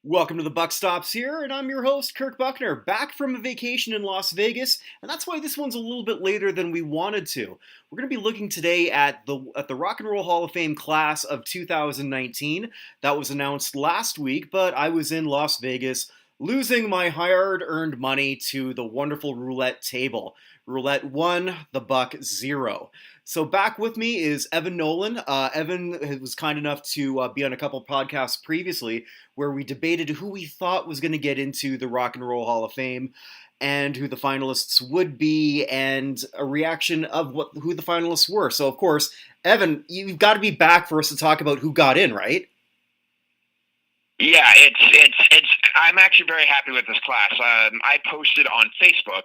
Welcome to the Buck Stops here, and I'm your host, Kirk Buckner, back from a vacation in Las Vegas, and that's why this one's a little bit later than we wanted to. We're going to be looking today at the Rock and Roll Hall of Fame class of 2019. That was announced last week, but I was in Las Vegas losing my hard-earned money to the wonderful roulette table. Roulette 1, the Buck 0. So back with me is Evan Nolan. Evan was kind enough to be on a couple podcasts previously where we debated who we thought was going to get into the Rock and Roll Hall of Fame and who the finalists would be and a reaction of who the finalists were. So, of course, Evan, you've got to be back for us to talk about who got in, right? Yeah, it's. I'm actually very happy with this class. I posted on Facebook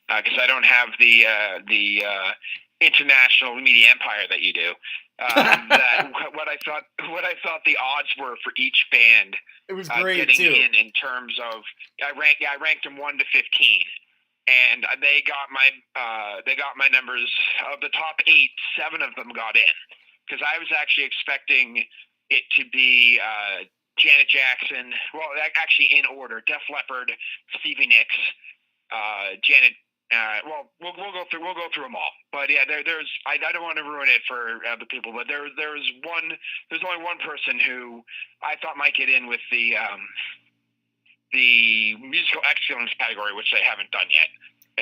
because I don't have the international media empire that you do. That what I thought the odds were for each band. It was great getting too. in terms of I ranked them 1 to 15, and they got my numbers of the top 8. 7 of them got in because I was actually expecting it to be Janet Jackson. Well, actually in order: Def Leppard, Stevie Nicks, Janet. We'll go through them all. But yeah, there's. I don't want to ruin it for other people, but there's only one person who I thought might get in with the musical excellence category, which they haven't done yet,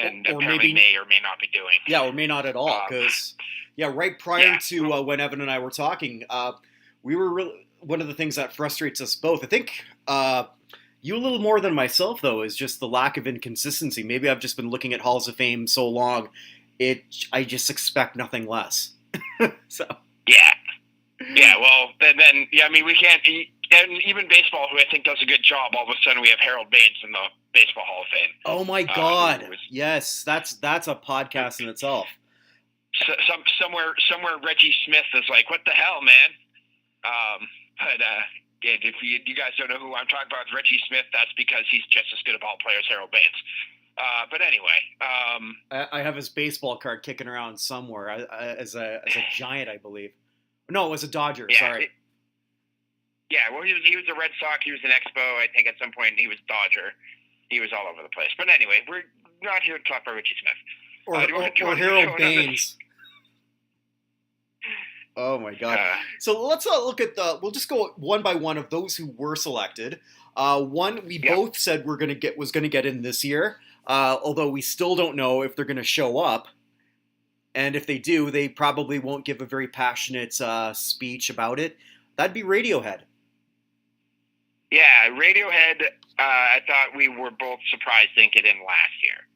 and Or apparently maybe, may or may not be doing. Yeah, or may not at all, because right prior to when Evan and I were talking, we were really, one of the things that frustrates us both. I think you a little more than myself, though, is just the lack of inconsistency. Maybe I've just been looking at Halls of Fame so long, I just expect nothing less. So Yeah. Well, then I mean, we can't. And even baseball, who I think does a good job, all of a sudden we have Harold Baines in the Baseball Hall of Fame. Oh my God! Yes, that's a podcast in itself. Somewhere Reggie Smith is like, "What the hell, man?" If you guys don't know who I'm talking about, Reggie Smith, that's because he's just as good a ball player as Harold Baines. But anyway, I have his baseball card kicking around somewhere as a Giant, I believe. No, it was a Dodger. Sorry. Well, he was a Red Sox. He was an Expo. I think at some point he was Dodger. He was all over the place. But anyway, we're not here to talk about Reggie Smith or Harold Baines. Oh my God! So let's look at we'll just go one by one of those who were selected. One we both said was going to get in this year, although we still don't know if they're going to show up. And if they do, they probably won't give a very passionate speech about it. That'd be Radiohead. Yeah, Radiohead. I thought we were both surprised didn't get in last year.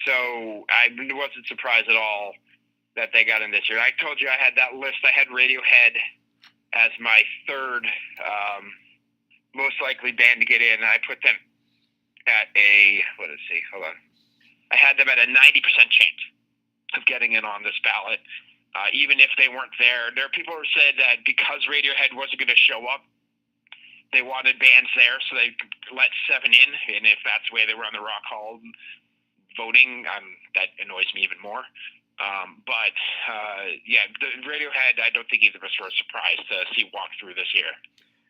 So I wasn't surprised at all that they got in this year. I told you I had that list. I had Radiohead as my third most likely band to get in. I put them at hold on. I had them at a 90% chance of getting in on this ballot. Even if they weren't there. There are people who said that because Radiohead wasn't going to show up, they wanted bands there, so they let 7 in. And if that's the way they were on the Rock Hall voting, that annoys me even more. The Radiohead, I don't think either of us were surprised to see walk through this year.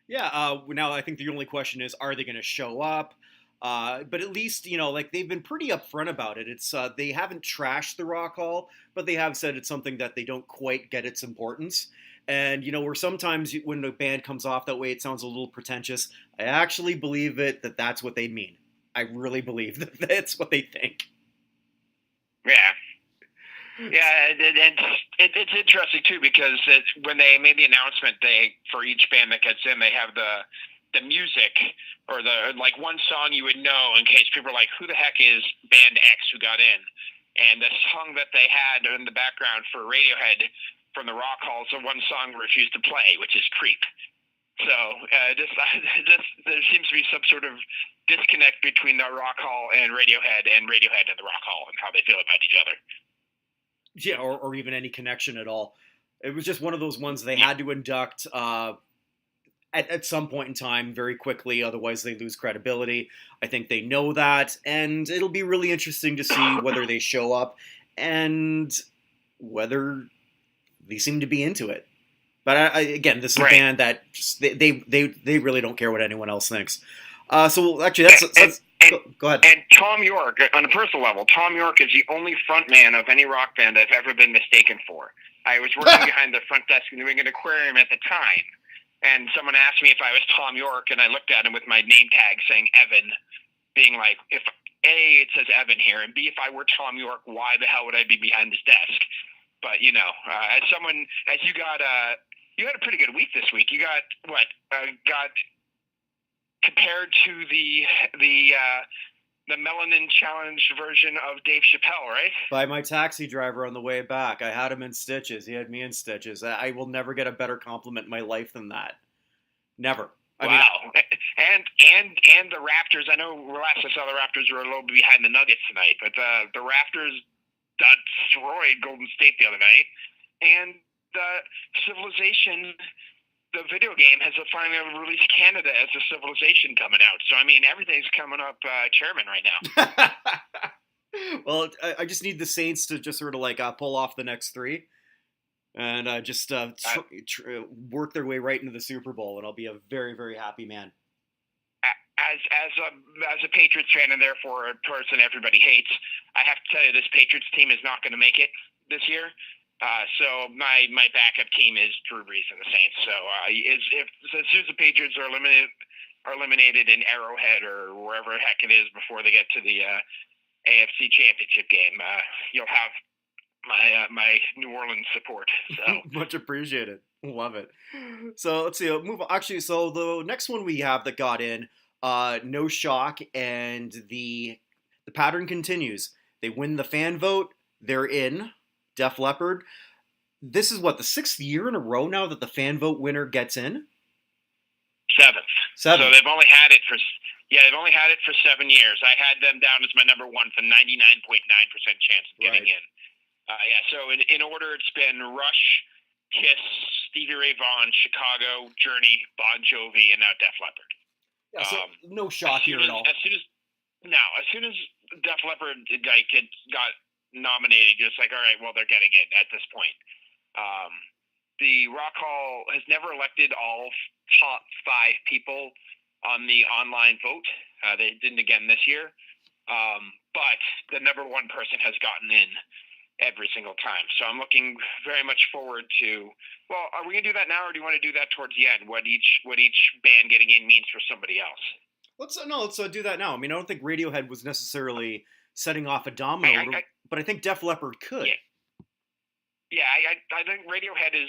Yeah, now I think the only question is, are they going to show up? But at least, they've been pretty upfront about it. It's they haven't trashed the Rock Hall, but they have said it's something that they don't quite get its importance. And, where sometimes when a band comes off that way, it sounds a little pretentious. I actually believe that's what they mean. I really believe that that's what they think. Yeah. Yeah, it's interesting too because when they made the announcement, for each band that gets in, they have the music or the one song you would know in case people are like, who the heck is band X who got in? And the song that they had in the background for Radiohead from the Rock Hall is the one song we refused to play, which is Creep. So there seems to be some sort of disconnect between the Rock Hall and Radiohead and the Rock Hall and how they feel about each other. Yeah, or even any connection at all. It was just one of those ones they had to induct at some point in time very quickly, otherwise they lose credibility. I think they know that, and it'll be really interesting to see whether they show up and whether they seem to be into it. But again, this is a Right. band that just they really don't care what anyone else thinks. So actually, go ahead. And Tom York, on a personal level, Tom York is the only frontman of any rock band I've ever been mistaken for. I was working behind the front desk in the New England Aquarium at the time, and someone asked me if I was Tom York, and I looked at him with my name tag saying Evan, being like, if A, it says Evan here, and B, if I were Tom York, why the hell would I be behind this desk? But, you know, as you had a pretty good week this week. You got, got compared to the Melanin Challenge version of Dave Chappelle, right? By my taxi driver on the way back. I had him in stitches. He had me in stitches. I will never get a better compliment in my life than that. Never. Wow. And the Raptors, I know last I saw the Raptors were a little bit behind the Nuggets tonight, but the Raptors destroyed Golden State the other night. And Civilization, the video game, has finally released Canada as a Civilization coming out. So, I mean, everything's coming up chairman right now. Well, I just need the Saints to just sort of like pull off the next three and just work their way right into the Super Bowl, and I'll be a very, very happy man. As a Patriots fan, and therefore a person everybody hates, I have to tell you, this Patriots team is not going to make it this year. So my backup team is Drew Brees and the Saints. So as soon as the Patriots are eliminated in Arrowhead or wherever the heck it is before they get to the AFC Championship game, you'll have my New Orleans support. So much appreciated. Love it. So let's see. Move on. Actually, so the next one we have that got in, No Shock, and the pattern continues. They win the fan vote. They're in. Def Leppard. This is the 6th year in a row now that the fan vote winner gets in? Seventh. So they've only had it for 7 years. I had them down as my number one for 99.9% chance of getting in. So in order, it's been Rush, Kiss, Stevie Ray Vaughan, Chicago, Journey, Bon Jovi, and now Def Leppard. Yeah, so no shock here at all. As soon as Def Leppard got nominated, you're just like, all right, well, they're getting in at this point. The Rock Hall has never elected all top 5 people on the online vote. They didn't again this year. But the number one person has gotten in every single time. So I'm looking very much forward to, well, are we going to do that now, or do you want to do that towards the end? What each band getting in means for somebody else? Let's do that now. I mean, I don't think Radiohead was necessarily setting off a domino, but I think Def Leppard could. Yeah, I think Radiohead is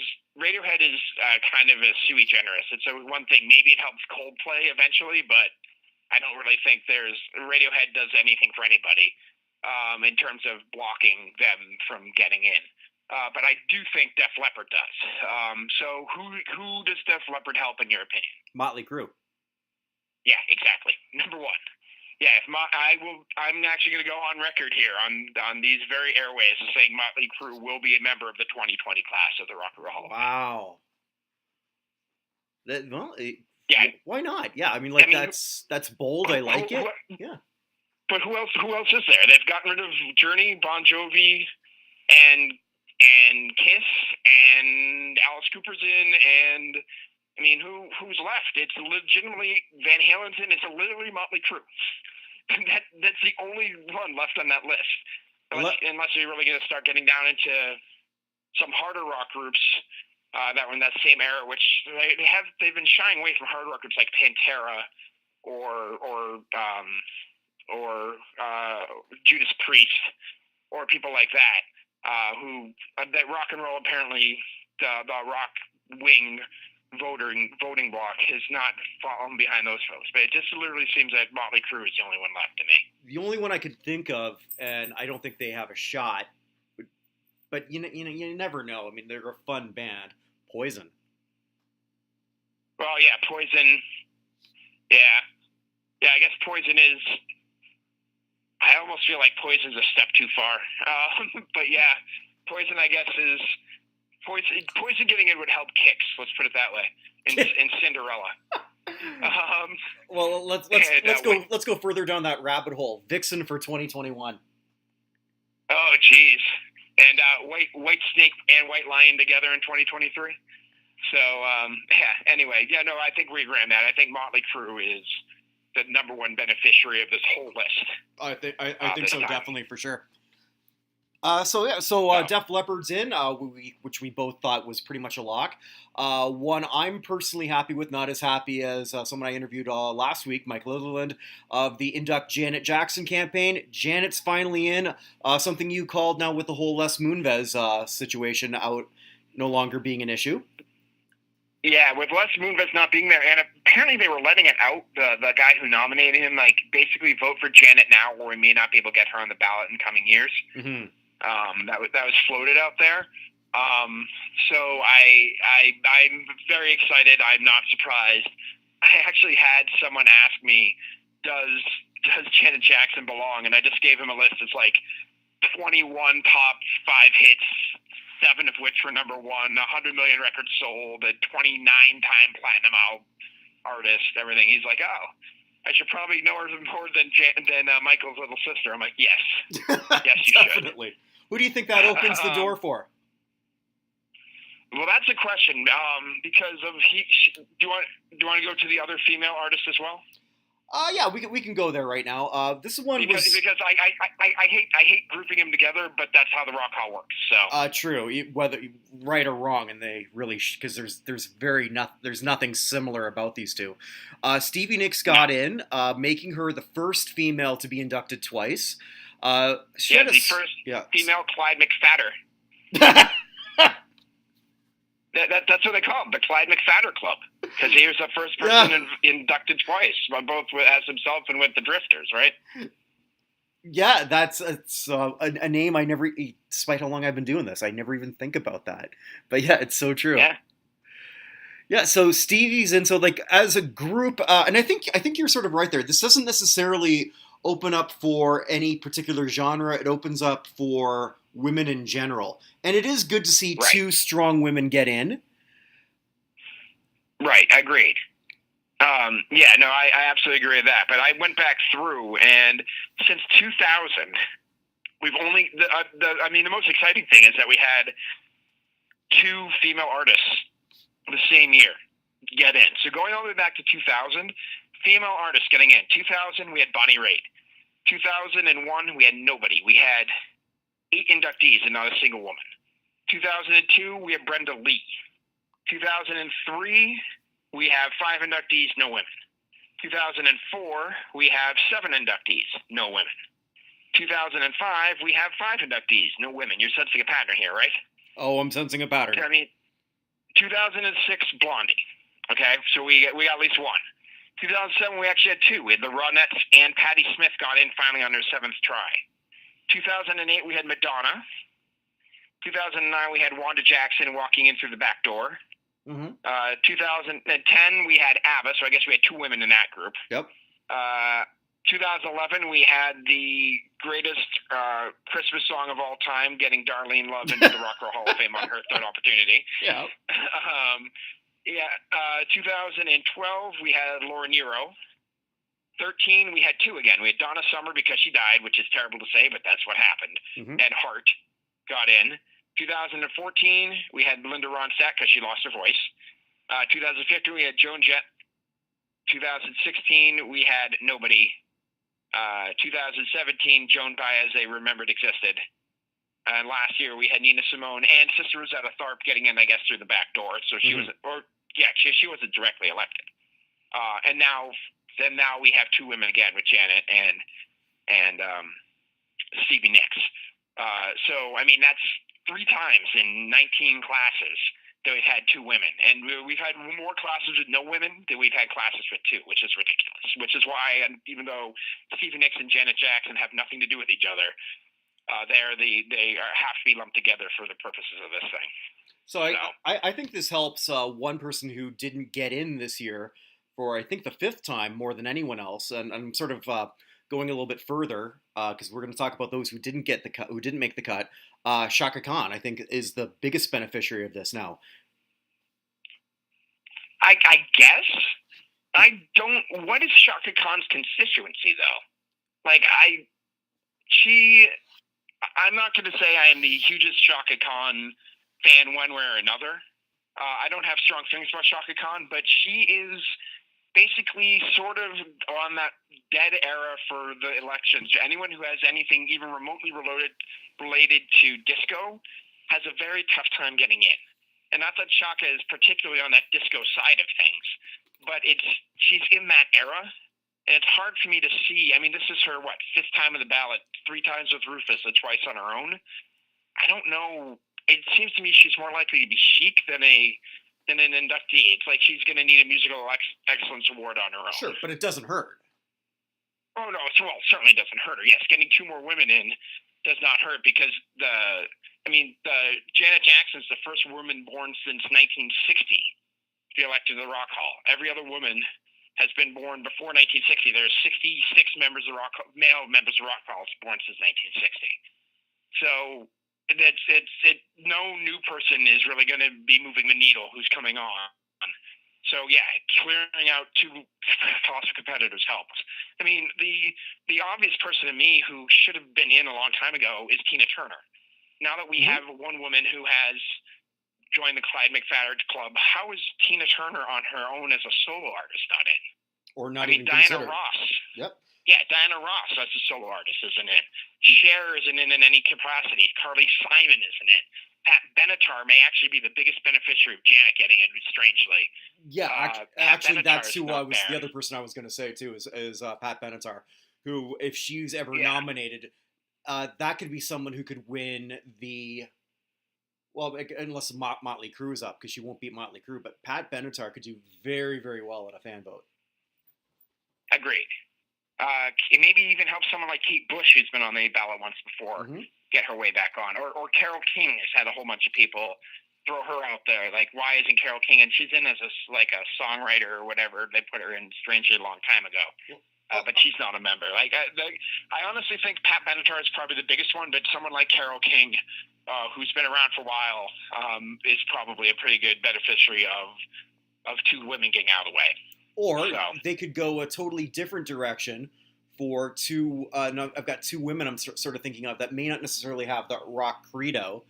kind of a sui generis. It's one thing. Maybe it helps Coldplay eventually, but I don't really think Radiohead does anything for anybody in terms of blocking them from getting in. But I do think Def Leppard does. So who does Def Leppard help in your opinion? Motley Crue. Yeah, exactly. Number one. Yeah, I'm actually going to go on record here on these very airways as saying Motley Crue will be a member of the 2020 class of the Rock and Roll Hall of Fame. Wow. Yeah. Why not? Yeah, I mean, that's bold. I like it. Yeah. But who else is there? They've gotten rid of Journey, Bon Jovi, and Kiss, and Alice Cooper's in, and I mean, who's left? It's legitimately Van Halen's in. It's literally Motley Crue. That's the only one left on that list. Unless you're really going to start getting down into some harder rock groups that were in that same era, which they've been shying away from hard rock groups like Pantera or Judas Priest or people like that. That rock and roll, apparently the rock wing voting block has not fallen behind those folks, but it just literally seems that Motley Crue is the only one left to me. The only one I could think of, and I don't think they have a shot, but you never know. I mean, they're a fun band. Poison. Well, yeah, Poison. Yeah. I guess Poison is. I almost feel like Poison's a step too far, but yeah, Poison, I guess, is. Poison getting in would help Kicks. Let's put it that way. In Cinderella. Well, let's go further down that rabbit hole. Vixen for 2021. Oh, jeez. And White Snake and White Lion together in 2023. So, anyway, I think we ran that. I think Motley Crue is the number one beneficiary of this whole list. I think so, time. definitely, for sure. Def Leppard's in, which we both thought was pretty much a lock. One I'm personally happy with, not as happy as someone I interviewed last week, Mike Litherland, of the Induct Janet Jackson campaign. Janet's finally in, something you called now with the whole Les Moonves situation out no longer being an issue. Yeah, with Les Moonves not being there, and apparently they were letting it out, the guy who nominated him, like, basically vote for Janet now, or we may not be able to get her on the ballot in coming years. Mm-hmm. That was floated out there. So I'm very excited. I'm not surprised. I actually had someone ask me, does Janet Jackson belong? And I just gave him a list. It's like 21 top 5 hits, 7 of which were number 1, 100 million records sold, a 29-time platinum artist, everything. He's like, oh, I should probably know her more than Michael's little sister. I'm like, yes. Yes, you Definitely. Should. Who do you think that opens the door for? Well, that's a question. Because of do you want to go to the other female artists as well? Yeah, we can go there right now. This one because I hate grouping them together, but that's how the Rock Hall works. So true, whether right or wrong, and they really because there's nothing similar about these two. Stevie Nicks got in, making her the first female to be inducted twice. The first female Clyde McFadder. That's what they call it, the Clyde McFadder Club, because he was the first person inducted twice, both as himself and with the Drifters, right? Yeah, it's a name I never, despite how long I've been doing this, I never even think about that. But yeah, it's so true. Yeah, so Stevie's in, so like as a group, and I think you're sort of right there. This doesn't necessarily open up for any particular genre. It opens up for women in general. And it is good to see two strong women get in. Right, agreed. I absolutely agree with that. But I went back through, and since 2000, we've only, the most exciting thing is that we had 2 female artists the same year get in. So going all the way back to 2000, female artists getting in. 2000, we had Bonnie Raitt. 2001, we had nobody. We had 8 inductees and not a single woman. 2002, we have Brenda Lee. 2003, we have 5 inductees, no women. 2004, we have 7 inductees, no women. 2005, we have 5 inductees, no women. You're sensing a pattern here, right? Oh, I'm sensing a pattern. I mean, 2006, Blondie. Okay, so we got at least 1. 2007, we actually had 2. We had the Ronettes and Patti Smith got in finally on their 7th try. 2008, we had Madonna. 2009, we had Wanda Jackson walking in through the back door. Mm-hmm. 2010, we had ABBA, so I guess we had 2 women in that group. Yep. 2011, we had the greatest Christmas song of all time, getting Darlene Love into the Rock and Roll Hall of Fame on her 3rd opportunity. Yeah. 2012, we had Laura Nyro. 13, we had 2 again. We had Donna Summer because she died, which is terrible to say, but that's what happened. Mm-hmm. Ed Hart got in. 2014, we had Linda Ronstadt because she lost her voice. 2015, we had Joan Jett. 2016, we had nobody. 2017, Joan Baez, they remembered existed. And last year, we had Nina Simone and Sister Rosetta Tharpe getting in, I guess, through the back door. So she wasn't wasn't directly elected. And now we have 2 women again with Janet and Stevie Nicks. So I mean, that's 3 times in 19 classes that we've had 2 women, and we've had more classes with no women than we've had classes with 2, which is ridiculous. Which is why, even though Stevie Nicks and Janet Jackson have nothing to do with each other, they have to be lumped together for the purposes of this thing. So I think this helps one person who didn't get in this year for I think the 5th time more than anyone else, and I'm sort of going a little bit further because we're going to talk about those who didn't get the cut, who didn't make the cut. Shaka Khan, I think, is the biggest beneficiary of this now. I guess. I don't. What is Shaka Khan's constituency though? Like I'm not going to say I am the hugest Shaka Khan fan one way or another. I don't have strong feelings about Shaka Khan, but she is basically sort of on that dead era for the elections. Anyone who has anything even remotely related to disco has a very tough time getting in. And not that Shaka is particularly on that disco side of things, but she's in that era, and it's hard for me to see. I mean, this is her, fifth time on the ballot, 3 times with Rufus and twice on her own. I don't know. It seems to me she's more likely to be chic than an inductee. It's like she's going to need a musical excellence award on her own. Sure, but it doesn't hurt. Oh, no. Well, it certainly doesn't hurt her. Yes, getting 2 more women in does not hurt because Janet Jackson's the first woman born since 1960 to be elected to the Rock Hall. Every other woman has been born before 1960. There's 66 male members of Rock Hall born since 1960. So no new person is really going to be moving the needle who's coming on. So yeah, clearing out 2 colossal competitors helps. I mean, the obvious person to me who should have been in a long time ago is Tina Turner. Now that we have one woman who has joined the Clyde McPhatter Club, how is Tina Turner on her own as a solo artist not in? Or not even Diana Ross. Yep. Yeah, Diana Ross as a solo artist isn't in. Cher isn't in any capacity. Carly Simon isn't in. Pat Benatar may actually be the biggest beneficiary of Janet getting in, strangely. Yeah, actually, that's who I was. The other person I was going to say too is Pat Benatar, who, if she's ever nominated, that could be someone who could win the. Well, unless Motley Crue's up, because she won't beat Motley Crue, but Pat Benatar could do very, very well at a fan vote. Agreed. It maybe even help someone like Kate Bush, who's been on the ballot once before, get her way back on. Or Carole King has had a whole bunch of people throw her out there. Like, why isn't Carole King? And she's in as a songwriter or whatever. They put her in strangely a long time ago. But she's not a member. Like, I honestly think Pat Benatar is probably the biggest one, but someone like Carole King, who's been around for a while, is probably a pretty good beneficiary of 2 women getting out of the way. Or they could go a totally different direction for 2. I've got 2 women I'm sort of thinking of that may not necessarily have the rock credo,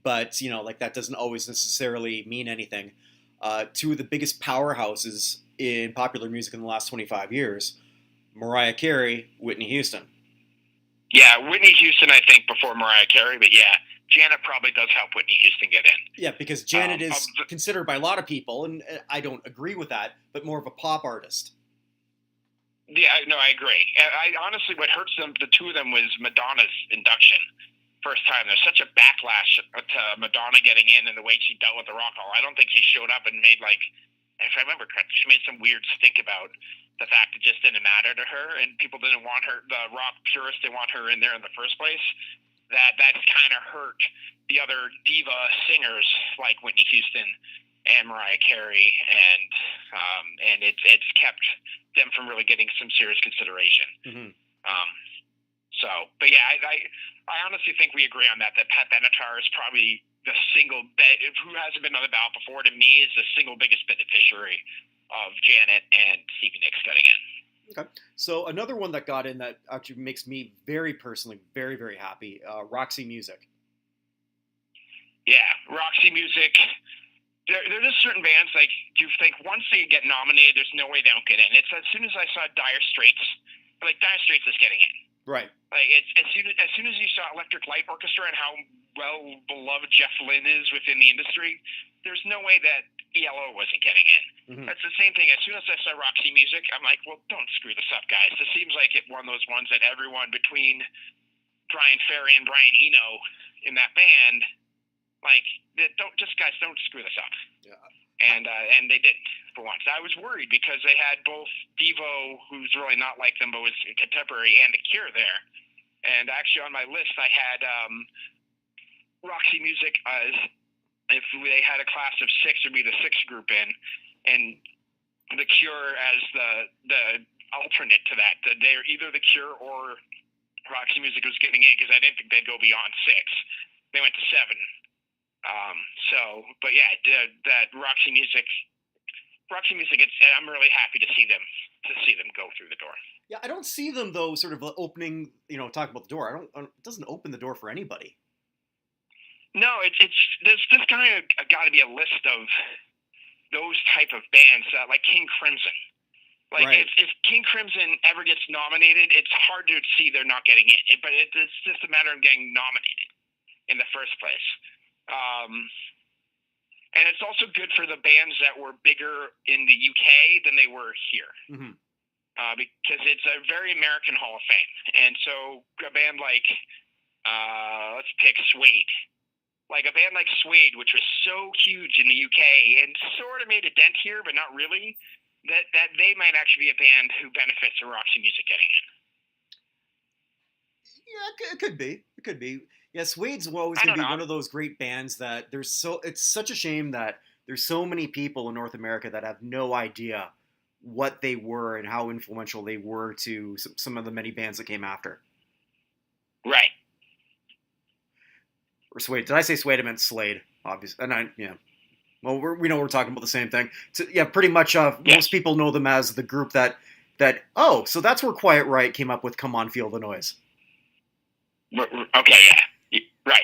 but that doesn't always necessarily mean anything. 2 of the biggest powerhouses in popular music in the last 25 years: Mariah Carey, Whitney Houston. Yeah, Whitney Houston, I think, before Mariah Carey, but yeah. Janet probably does help Whitney Houston get in. Yeah, because Janet is considered by a lot of people, and I don't agree with that, but more of a pop artist. Yeah, no, I agree. I honestly, what hurts them, the 2 of them, was Madonna's induction. First time. There's such a backlash to Madonna getting in and the way she dealt with the Rock Hall. I don't think she showed up and made, if I remember correctly, she made some weird stink about the fact it just didn't matter to her, and people didn't want her, the rock purists didn't want her in there in the first place. That's kind of hurt the other diva singers like Whitney Houston and Mariah Carey, and it's kept them from really getting some serious consideration. But yeah, I honestly think we agree on that Pat Benatar is probably the single who hasn't been on the ballot before, to me, is the single biggest beneficiary of Janet and Stevie Nicks getting in. Okay. So another one that got in that actually makes me very personally very, very happy, Roxy Music. Yeah, Roxy Music. There's just certain bands, like, you think once they get nominated, there's no way they don't get in. It's as soon as I saw Dire Straits, Dire Straits is getting in. Right. Like, it's as soon as you saw Electric Light Orchestra and how well beloved Jeff Lynne is within the industry, there's no way that ELO wasn't getting in. That's the same thing. As soon as I saw Roxy Music, I'm like, well, don't screw this up, guys. This seems like it one of those ones that everyone between Brian Ferry and Brian Eno in that band, don't screw this up. Yeah. And they did for once. I was worried because they had both Devo, who's really not like them, but was contemporary, and The Cure there. And actually on my list, I had Roxy Music as, if they had a class of 6, would be the 6th group in, and The Cure as the alternate to that. They're either The Cure or Roxy Music was getting in, because I didn't think they'd go beyond 6. They went to 7. But yeah, that Roxy Music, I'm really happy to see them go through the door. Yeah, I don't see them though, sort of opening. Talk about the door. It doesn't open the door for anybody. No, it's there's kind of got to be a list of those type of bands like King Crimson. Like Right. if King Crimson ever gets nominated, it's hard to see they're not getting in. But it's just a matter of getting nominated in the first place. And it's also good for the bands that were bigger in the UK than they were here. Mm-hmm. Because it's a very American Hall of Fame. And so a band like, let's pick Suede. Like a band like Suede, which was so huge in the UK and sort of made a dent here, but not really, that they might actually be a band who benefits from Roxy Music getting in. Yeah, it could be. It could be. Yeah, Suede's always going to be one of those great bands that it's such a shame that there's so many people in North America that have no idea what they were and how influential they were to some of the many bands that came after. Right. Or Suede. Did I say Suede? I meant Slade, obviously. And yeah. Well, we know we're talking about the same thing. So, yeah, pretty much. Most people know them as the group that. Oh, so that's where Quiet Riot came up with "Come On, Feel the Noise." Okay, yeah, right.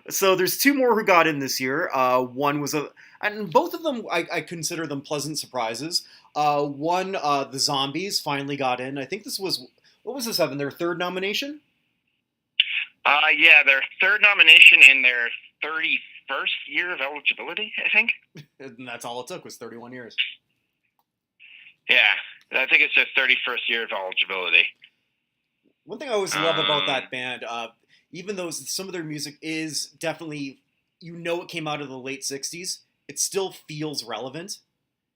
So there's two more who got in this year. One was and both of them I consider them pleasant surprises. One, the Zombies finally got in. I think this was what was this, Evan? Their third nomination. Yeah, their third nomination in their 31st year of eligibility, I think. And that's all it took was 31 years. Yeah, I think it's their 31st year of eligibility. One thing I always love about that band, even though some of their music is definitely, it came out of the late 60s, it still feels relevant,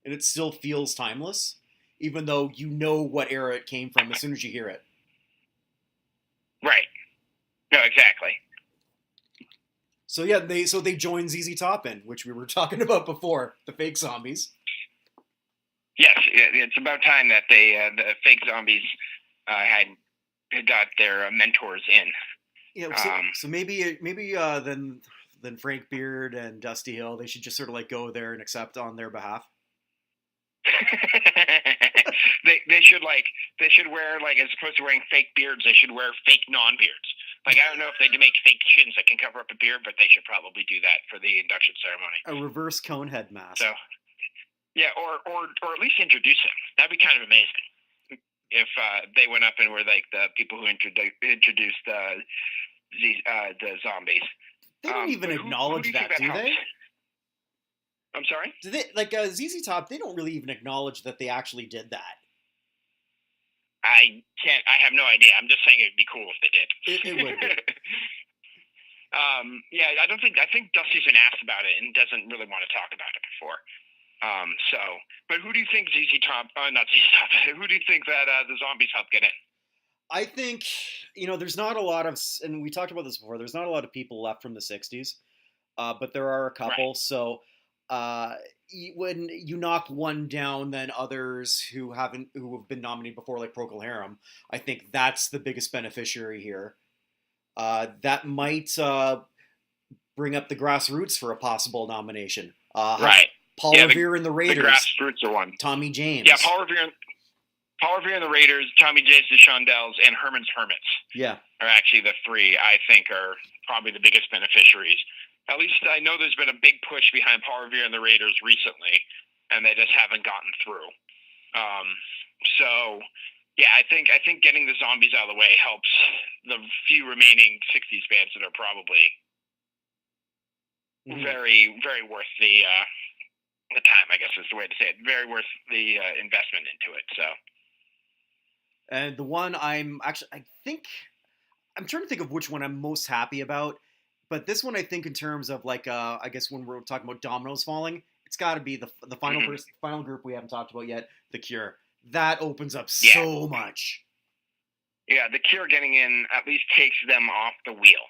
and it still feels timeless, even though you know what era it came from as soon as you hear it. Right. No, exactly. So yeah, they joined ZZ Top in, which we were talking about before, the Fake Zombies. Yes, it's about time that the Fake Zombies had got their mentors in. Yeah, so maybe then Frank Beard and Dusty Hill, they should just sort of like go there and accept on their behalf. they should wear, like, as opposed to wearing fake beards, they should wear fake non-beards. Like, I don't know if they do make fake chins that can cover up a beard, but they should probably do that for the induction ceremony. A reverse conehead mask. So, yeah, or at least introduce him. That'd be kind of amazing if they went up and were like the people who introduced the Zombies. They don't even acknowledge that, do they? I'm sorry? Do they, like ZZ Top? They don't really even acknowledge that they actually did that. I have no idea. I'm just saying it'd be cool if they did. It would be. Yeah, I think Dusty's been asked about it and doesn't really want to talk about it before. But who do you think ZZ Top? Not ZZ Top. Who do you think that the Zombies helped get in? I think there's not a lot of, and we talked about this before. There's not a lot of people left from the '60s, but there are a couple. Right. So when you knock one down, then others who have been nominated before, like Procol Harum, I think that's the biggest beneficiary here. That might bring up the Grassroots for a possible nomination. Right. Paul Revere and the Raiders. The Grassroots are one. Tommy James. Yeah, Paul Revere and the Raiders, Tommy James, the Shondells, and Herman's Hermits. Yeah. Are actually the three I think are probably the biggest beneficiaries. At least I know there's been a big push behind Paul Revere and the Raiders recently, and they just haven't gotten through. So, yeah, I think getting the Zombies out of the way helps the few remaining '60s bands that are probably very, very worth the time, I guess is the way to say it. Very worth the investment into it. So, and the one I'm trying to think of which one I'm most happy about. But this one, I think, in terms of like, I guess when we're talking about dominoes falling, it's got to be the final final group we haven't talked about yet, The Cure. That opens up so much. Yeah, The Cure getting in at least takes them off the wheel.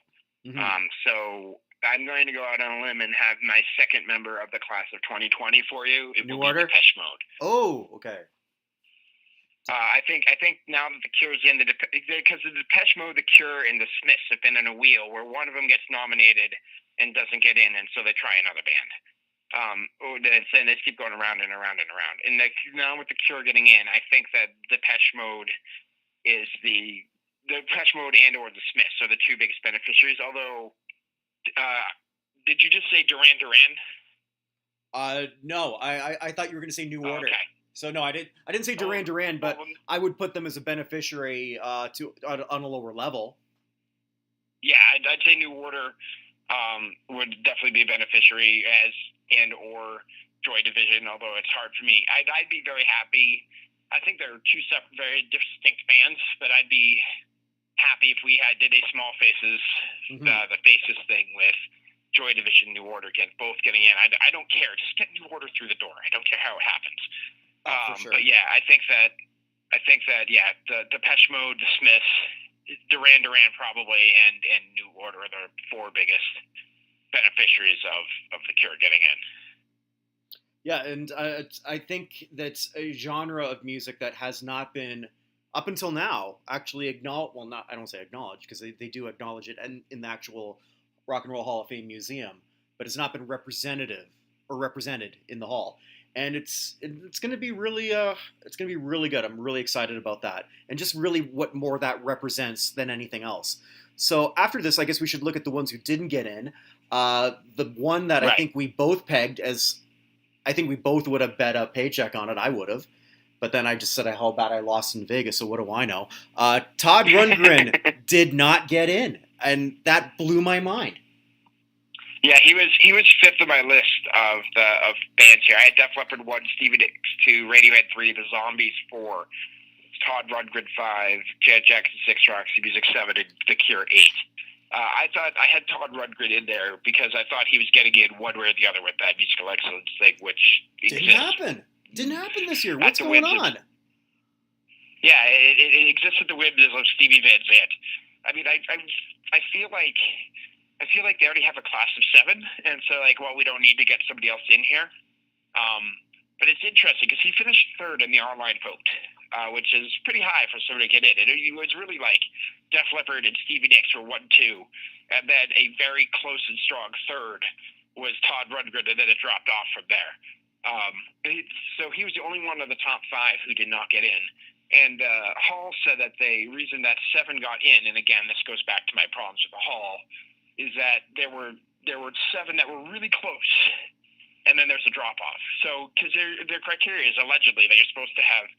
Mm-hmm. So I'm going to go out on a limb and have my second member of the class of 2020 for you. It New will Order? Be Depeche Mode. Oh, okay. I think now that The Cure's in, because the Depeche Mode, The Cure, and the Smiths have been in a wheel where one of them gets nominated and doesn't get in, and so they try another band. And they keep going around and around and around. And now with The Cure getting in, I think that Depeche Mode is the Depeche Mode and or the Smiths are the two biggest beneficiaries. Although Did you just say Duran Duran? No, I thought you were going to say New Order. Okay. So no, I didn't say Duran Duran, but I would put them as a beneficiary on a lower level. Yeah, I'd say New Order would definitely be a beneficiary or Joy Division, although it's hard for me. I'd be very happy. I think they're two separate, very distinct bands, but I'd be happy if we did a Small Faces, the Faces thing with Joy Division, New Order, both getting in. I don't care. Just get New Order through the door. I don't care how it happens. For sure. But yeah, I think that the Depeche Mode, the Smiths, Duran Duran probably, and New Order are the four biggest beneficiaries of the Cure getting in. Yeah, and I think that's a genre of music that has not been, up until now, actually acknowledged. Well, I don't say acknowledged, because they do acknowledge it in the actual Rock and Roll Hall of Fame Museum, but it's not been represented in the hall. And it's going to be really good. I'm really excited about that, and just really what more that represents than anything else. So after this, I guess we should look at the ones who didn't get in. The one that I think we both pegged as, I think we both would have bet a paycheck on it. I would have, but then I just said how bad I lost in Vegas. So what do I know? Todd Rundgren did not get in, and that blew my mind. Yeah, he was fifth on my list of bands here. I had Def Leppard 1, Stevie Nicks 2, Radiohead 3, The Zombies 4, Todd Rundgren 5, Janet Jackson 6, Roxy Music 7, and The Cure 8. I thought I had Todd Rundgren in there because I thought he was getting in one way or the other with that musical excellence thing, which didn't happen this year. What's going on? Yeah, it exists at the whims of Stevie Van Zandt. I mean, I feel like they already have a class of 7, and so we don't need to get somebody else in here. But it's interesting because he finished third in the online vote, which is pretty high for somebody to get in. It was really Def Leppard and Stevie Nicks were 1-2, and then a very close and strong third was Todd Rundgren, and then it dropped off from there. So he was the only one of the top 5 who did not get in. And Hall said that the reason that 7 got in, and again, this goes back to my problems with the Hall, is that there were 7 that were really close, and then there's a drop off. So because their criteria is allegedly that you're supposed to have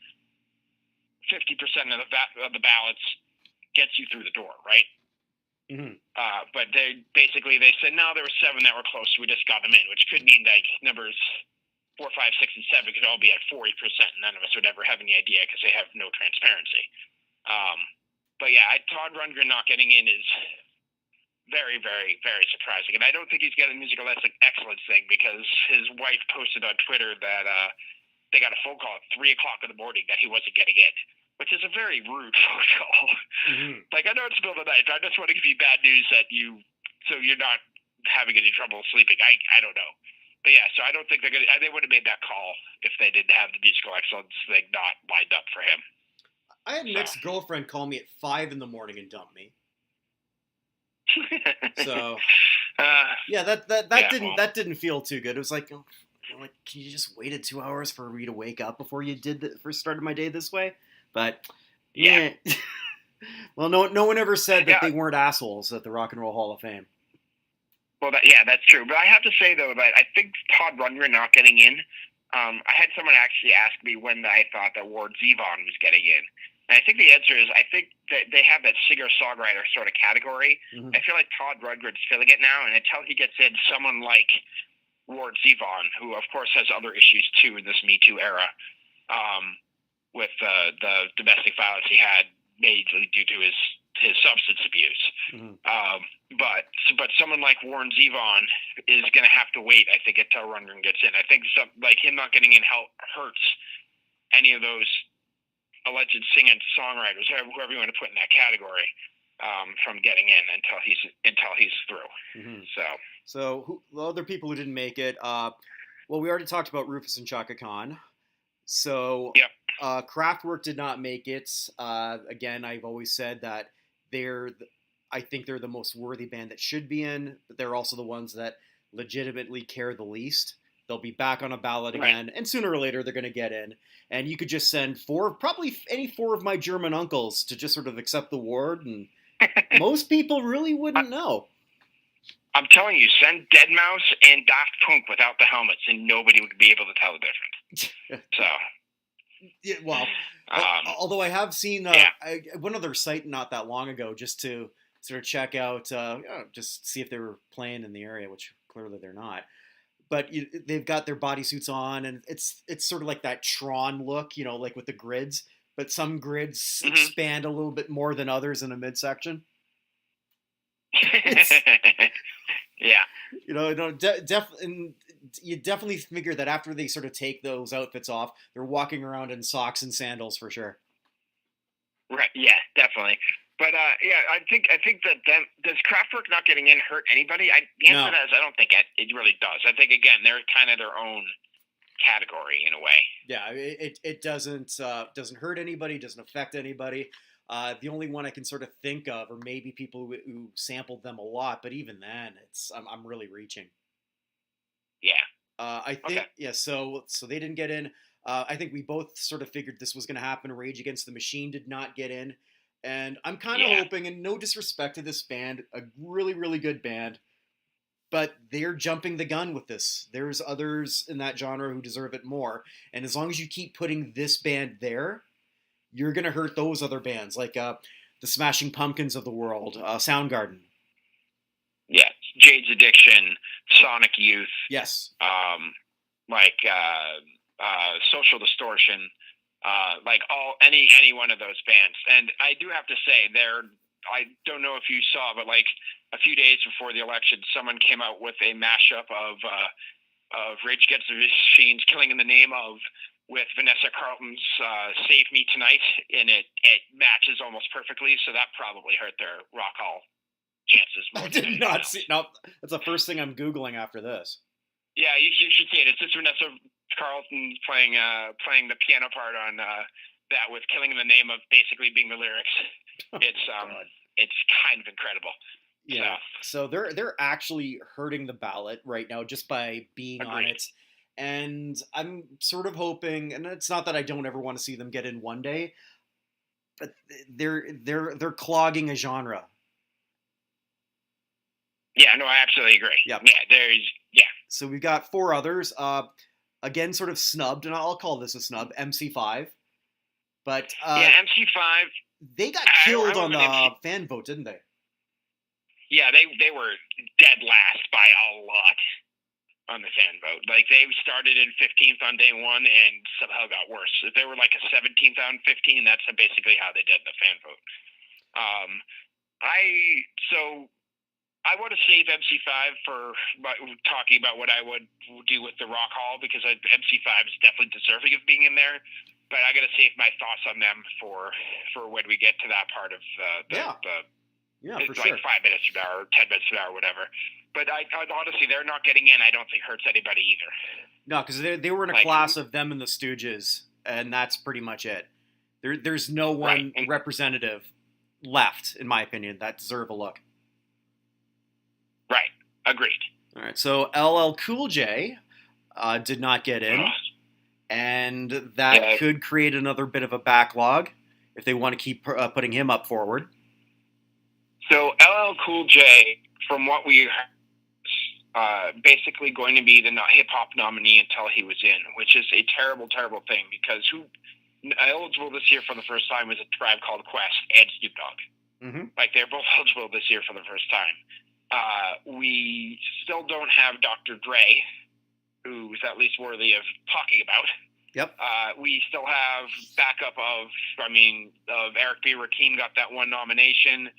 50% of the ballots gets you through the door, right? Mm-hmm. But they said no, there were 7 that were close, so we just got them in, which could mean numbers 4, 5, 6, and 7 could all be at 40%. None of us would ever have any idea because they have no transparency. But yeah, Todd Rundgren not getting in is very, very, very surprising. And I don't think he's got a musical excellence thing because his wife posted on Twitter that they got a phone call at 3 o'clock in the morning that he wasn't getting in, which is a very rude phone call. Mm-hmm. I know it's the middle of the night, but I just want to give you bad news so you're not having any trouble sleeping. I don't know. But yeah, so I don't think they would have made that call if they didn't have the musical excellence thing not lined up for him. I had an ex-girlfriend call me at 5 in the morning and dump me. So that didn't feel too good. It was like, can you just waited 2 hours for me to wake up before you first started my day this way? But yeah. Well, no one ever said that they weren't assholes at the Rock and Roll Hall of Fame. Well, that's true. But I have to say though that I think Todd Rundgren not getting in. I had someone actually ask me when I thought that Warren Zevon was getting in. And I think the answer is I think that they have that singer-songwriter sort of category. Mm-hmm. I feel like Todd Rundgren's filling it now, and until he gets in someone like Warren Zevon, who of course has other issues too in this Me Too era, with the domestic violence he had mainly due to his substance abuse. Mm-hmm. But someone like Warren Zevon is going to have to wait, I think, until Rundgren gets in. I think him not getting in hurts any of those alleged singer-songwriters, whoever you want to put in that category, from getting in until he's through. Mm-hmm. So other people who didn't make it, well, we already talked about Rufus and Chaka Khan. So yep. Kraftwerk did not make it. Again, I've always said that I think they're the most worthy band that should be in, but they're also the ones that legitimately care the least. They'll be back on a ballot again, and sooner or later they're going to get in. And you could just send probably any 4 of my German uncles to just sort of accept the award, and most people really wouldn't know. I'm telling you, send Deadmau5 and Daft Punk without the helmets, and nobody would be able to tell the difference. So, yeah, well, although I have seen one other site not that long ago just to sort of check out, just see if they were playing in the area, which clearly they're not. But they've got their bodysuits on, and it's sort of like that Tron look, like with the grids. But some grids expand a little bit more than others in a midsection. Yeah. You definitely figure that after they sort of take those outfits off, they're walking around in socks and sandals for sure. Right. Yeah, definitely. But I think that does Kraftwerk not getting in hurt anybody? The answer to that is I don't think it really does. I think again they're kind of their own category in a way. Yeah, it doesn't hurt anybody, doesn't affect anybody. The only one I can sort of think of, or maybe people who sampled them a lot, but even then, I'm really reaching. Yeah. I think So they didn't get in. I think we both sort of figured this was going to happen. Rage Against the Machine did not get in, and I'm kind of hoping, and no disrespect to this band, a really really good band, but they're jumping the gun with this. There's others in that genre who deserve it more, and as long as you keep putting this band there, you're going to hurt those other bands, like the Smashing Pumpkins of the world, Soundgarden. Yeah, Jade's Addiction, Sonic Youth. Yes. Social Distortion, any one of those bands. And I do have to say, I don't know if you saw, but like a few days before the election, someone came out with a mashup of Rage Against the Machine's "Killing in the Name of" with Vanessa Carlton's "Save Me Tonight," and it matches almost perfectly. So that probably hurt their Rock Hall chances. I did not see. No, that's the first thing I'm Googling after this. Yeah, you should see it. It's just Vanessa Carlton playing the piano part on that with "Killing in the Name of" basically being the lyrics. It's kind of incredible. Yeah. So they're actually hurting the ballot right now just by being on it. And I'm sort of hoping, and it's not that I don't ever want to see them get in one day, but they're clogging a genre. Yeah, no, I absolutely agree. Yep. Yeah. So we've got 4 others. Again, sort of snubbed, and I'll call this a snub, MC5. But MC5. They got killed on the fan vote, didn't they? Yeah, they were dead last by a lot on the fan vote. Like, they started in 15th on day one and somehow got worse. If they were like a 17th on 15, that's basically how they did the fan vote. I want to save MC5 for talking about what I would do with the Rock Hall, because MC5 is definitely deserving of being in there. But I got to save my thoughts on them for when we get to that part of for like sure. 5 minutes from now or 10 minutes from now or whatever. But I honestly, they're not getting in. I don't think hurts anybody either. No, because they were in a class of them and the Stooges, and that's pretty much it. There's no one representative left, in my opinion, that deserve a look. Right. Agreed. All right. So LL Cool J did not get in, and that could create another bit of a backlog if they want to keep putting him up forward. So LL Cool J, from what we heard, basically going to be the hip hop nominee until he was in, which is a terrible, terrible thing, because who eligible this year for the first time was A Tribe Called Quest and Snoop Dogg. Mm-hmm. Like, they're both eligible this year for the first time. We still don't have Dr. Dre, who's at least worthy of talking about. Yep. We still have backup of Eric B. Rakim got that one nomination.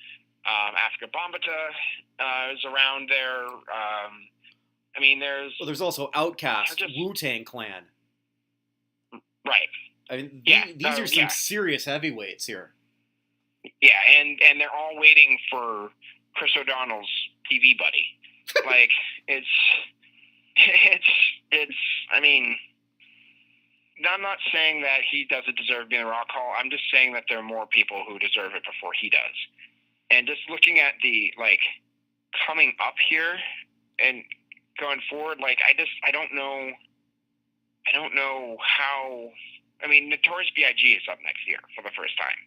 Afrika Bambaataa is around there. There's also Outkast, Wu-Tang Clan. Right. I mean, these are some serious heavyweights here. Yeah, and they're all waiting for Chris O'Donnell's TV buddy. Like, it's. I mean, I'm not saying that he doesn't deserve being a Rock Hall. I'm just saying that there are more people who deserve it before he does. And just looking at the coming up here and going forward, I don't know how. I mean, Notorious B.I.G. is up next year for the first time.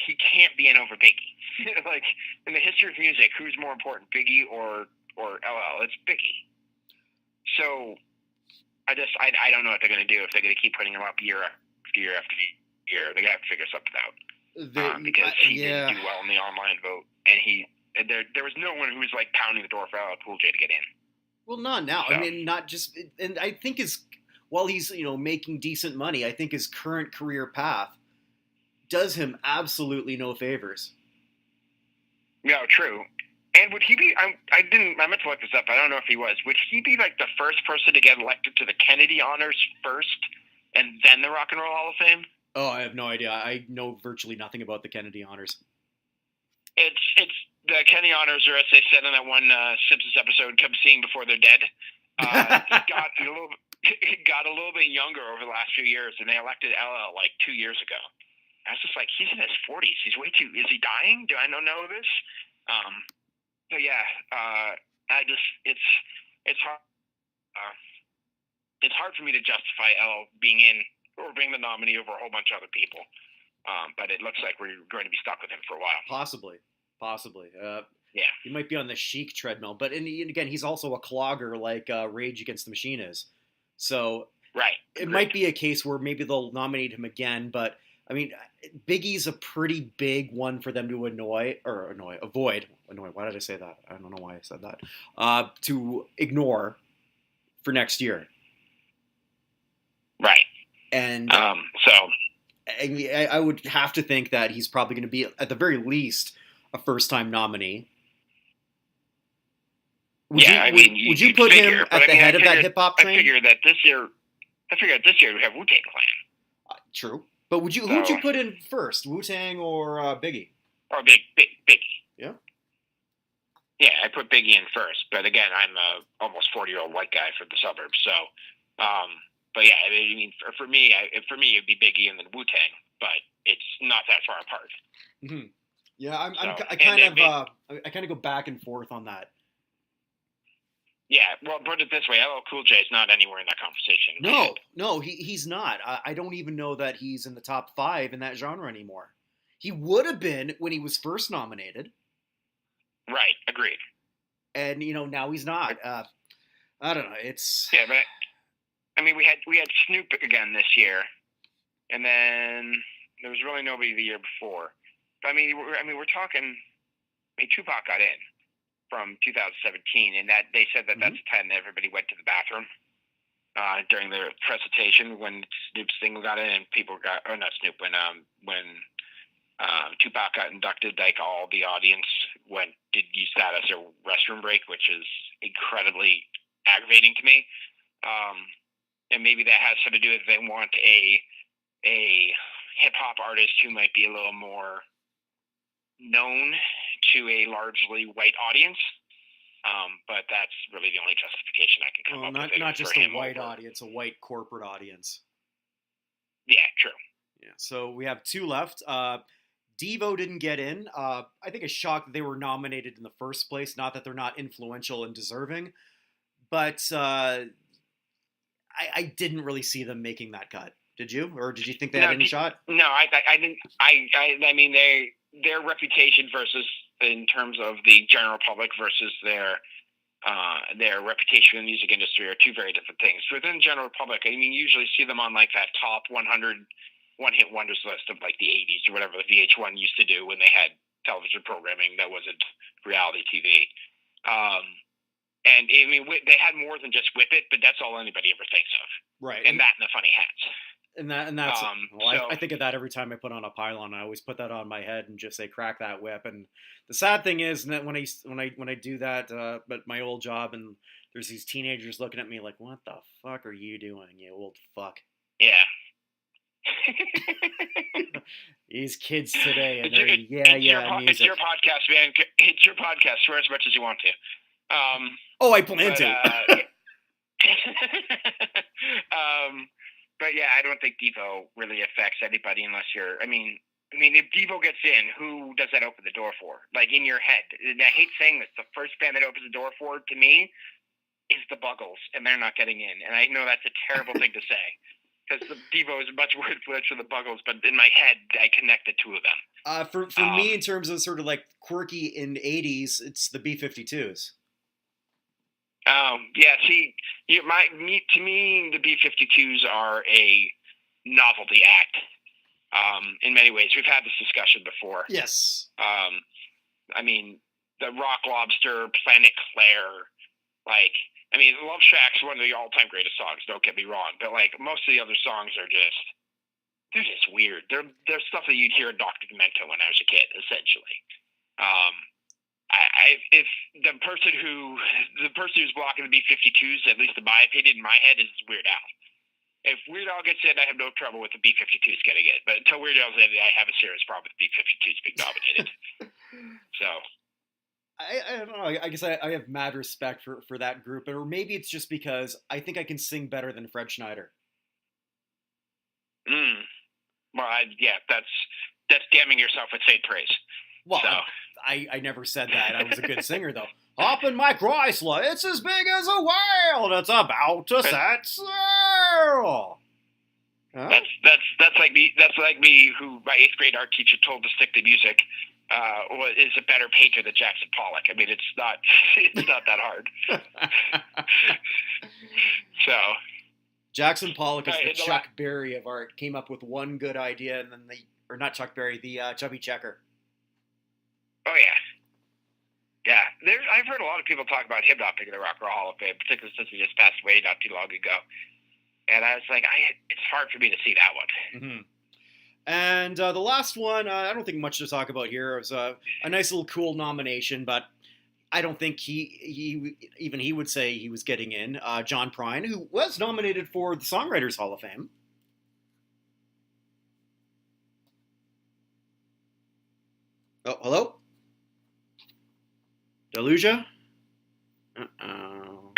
He can't be in over Biggie. In the history of music, who's more important, Biggie or or LL. It's Biggie. So I don't know what they're going to do if they're going to keep putting him up year after year after year. They're going to have to figure something out because he didn't do well in the online vote, and there was no one who was like pounding the door for LL Cool J to get in. Well, not now. So, I mean, not just, and I think while he's making decent money, I think his current career path does him absolutely no favors. No, true. And would he be? I meant to look this up. I don't know if he was. Would he be like the first person to get elected to the Kennedy Honors first, and then the Rock and Roll Hall of Fame? Oh, I have no idea. I know virtually nothing about the Kennedy Honors. It's the Kennedy Honors, or as they said in that one Simpsons episode, "Come seeing before they're dead." It got a little bit younger over the last few years, and they elected LL like 2 years ago. I was just like, he's in his 40s. He's way too. Is he dying? Do I not know this? But yeah, it's hard. It's hard for me to justify LL being in or being the nominee over a whole bunch of other people. But it looks like we're going to be stuck with him for a while. Possibly. Yeah, he might be on the chic treadmill, but and again, he's also a clogger like Rage Against the Machine is. So right, it might be a case where maybe they'll nominate him again. But I mean, Biggie's a pretty big one for them to avoid. Why did I say that? I don't know why I said that. To ignore for next year. Right. And so I would have to think that he's probably going to be, at the very least, a first-time nominee. Would you put him at the head of that hip-hop train? I figure that this year we have Wu-Tang Clan. True. But who'd you put in first, Wu-Tang or Biggie? Or Biggie. Yeah? Yeah, I put Biggie in first. But again, I'm a almost 40-year-old white guy from the suburbs. So, but yeah, I mean, for me, it'd be Biggie and then Wu-Tang. But it's not that far apart. Mm-hmm. Yeah, I kind of go back and forth on that. Yeah, well, put it this way, LL Cool J is not anywhere in that conversation. No, he's not. I don't even know that he's in the top 5 in that genre anymore. He would have been when he was first nominated. Right, agreed. And now he's not. I don't know. It's but I mean, we had Snoop again this year, and then there was really nobody the year before. But I mean, we're talking. Tupac got in from 2017, and that they said that that's the time that everybody went to the bathroom during the presentation when Snoop's thing got in, and when Tupac got inducted, like all the audience did use that as their restroom break, which is incredibly aggravating to me. And maybe that has something to do with they want a hip hop artist who might be a little more known to a largely white audience, but that's really the only justification I can come up with. Not just a white audience, a white corporate audience. Yeah, true. Yeah, so we have 2 left. Devo didn't get in. I think it's shocked that they were nominated in the first place. Not that they're not influential and deserving, but I didn't really see them making that cut. Did you, or did you think they had any shot? No, I didn't. I mean, their reputation versus in terms of the general public versus their reputation in the music industry are 2 very different things. Within the general public, I mean, you usually see them on like that top 100 one-hit wonders list of like the 80s or whatever the VH1 used to do when they had television programming that wasn't reality TV. And I mean, they had more than just Whip It, but that's all anybody ever thinks of. Right. And that and the funny hats. I think of that every time I put on a pylon. I always put that on my head and just say, "Crack that whip." And the sad thing is that when I do that, but my old job, and there's these teenagers looking at me like, "What the fuck are you doing, you old fuck?" Yeah. These kids today, and it's your podcast, man. It's your podcast. Swear as much as you want to. I plan to. But yeah, I don't think Devo really affects anybody unless you're. I mean, if Devo gets in, who does that open the door for? Like in your head, and I hate saying this. The first band that opens the door for to me is the Buggles, and they're not getting in. And I know that's a terrible thing to say because the Devo is much more influential than the Buggles, but in my head, I connect the 2 of them. For me, in terms of sort of like quirky in the 80s, it's the B-52s. Yeah. See, to me, the B-52s are a novelty act. In many ways, we've had this discussion before. Yes. I mean, the Rock Lobster, Planet Claire, like, I mean, Love Shack's one of the all-time greatest songs. Don't get me wrong, but like most of the other songs are they're just weird. They're stuff that you'd hear in Dr. Demento when I was a kid, essentially. If the person who's blocking the B-52s, at least in my opinion, in my head, is Weird Al. If Weird Al gets in, I have no trouble with the B-52s getting in. But until Weird Al's in, I have a serious problem with the B-52s being nominated. So I don't know. I guess I have mad respect for that group, or maybe it's just because I think I can sing better than Fred Schneider. Well, that's damning yourself with faint praise. Well, so. I never said that. I was a good singer, though. Hop in my Chrysler, it's as big as a whale, and it's about to set sail. Huh? That's like me. That's like me, who my 8th grade art teacher told to stick to music. Is a better painter than Jackson Pollock. I mean, it's not that hard. So Jackson Pollock is the Chuck Berry of art. Came up with one good idea, and then or not Chuck Berry, the Chubby Checker. Oh yeah. I've heard a lot of people talk about him not picking the Rock and Roll Hall of Fame, particularly since he just passed away not too long ago. And I was like, it's hard for me to see that one. Mm-hmm. And the last one, I don't think much to talk about here. It was a nice little cool nomination, but I don't think he would say he was getting in. John Prine, who was nominated for the Songwriters Hall of Fame. Oh, hello? Delusia? Hear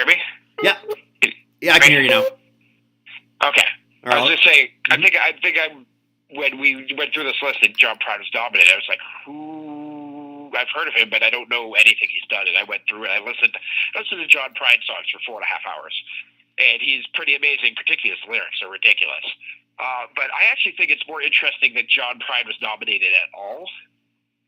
me? Yeah. Yeah, I can hear you now. Okay. Right. I was just saying, when we went through this list and John Prine was nominated, I was like, who? I've heard of him, but I don't know anything he's done. And I went through it. I listened to John Prine songs for 4.5 hours. And he's pretty amazing, particularly his lyrics are ridiculous. But I actually think it's more interesting that John Prine was nominated at all.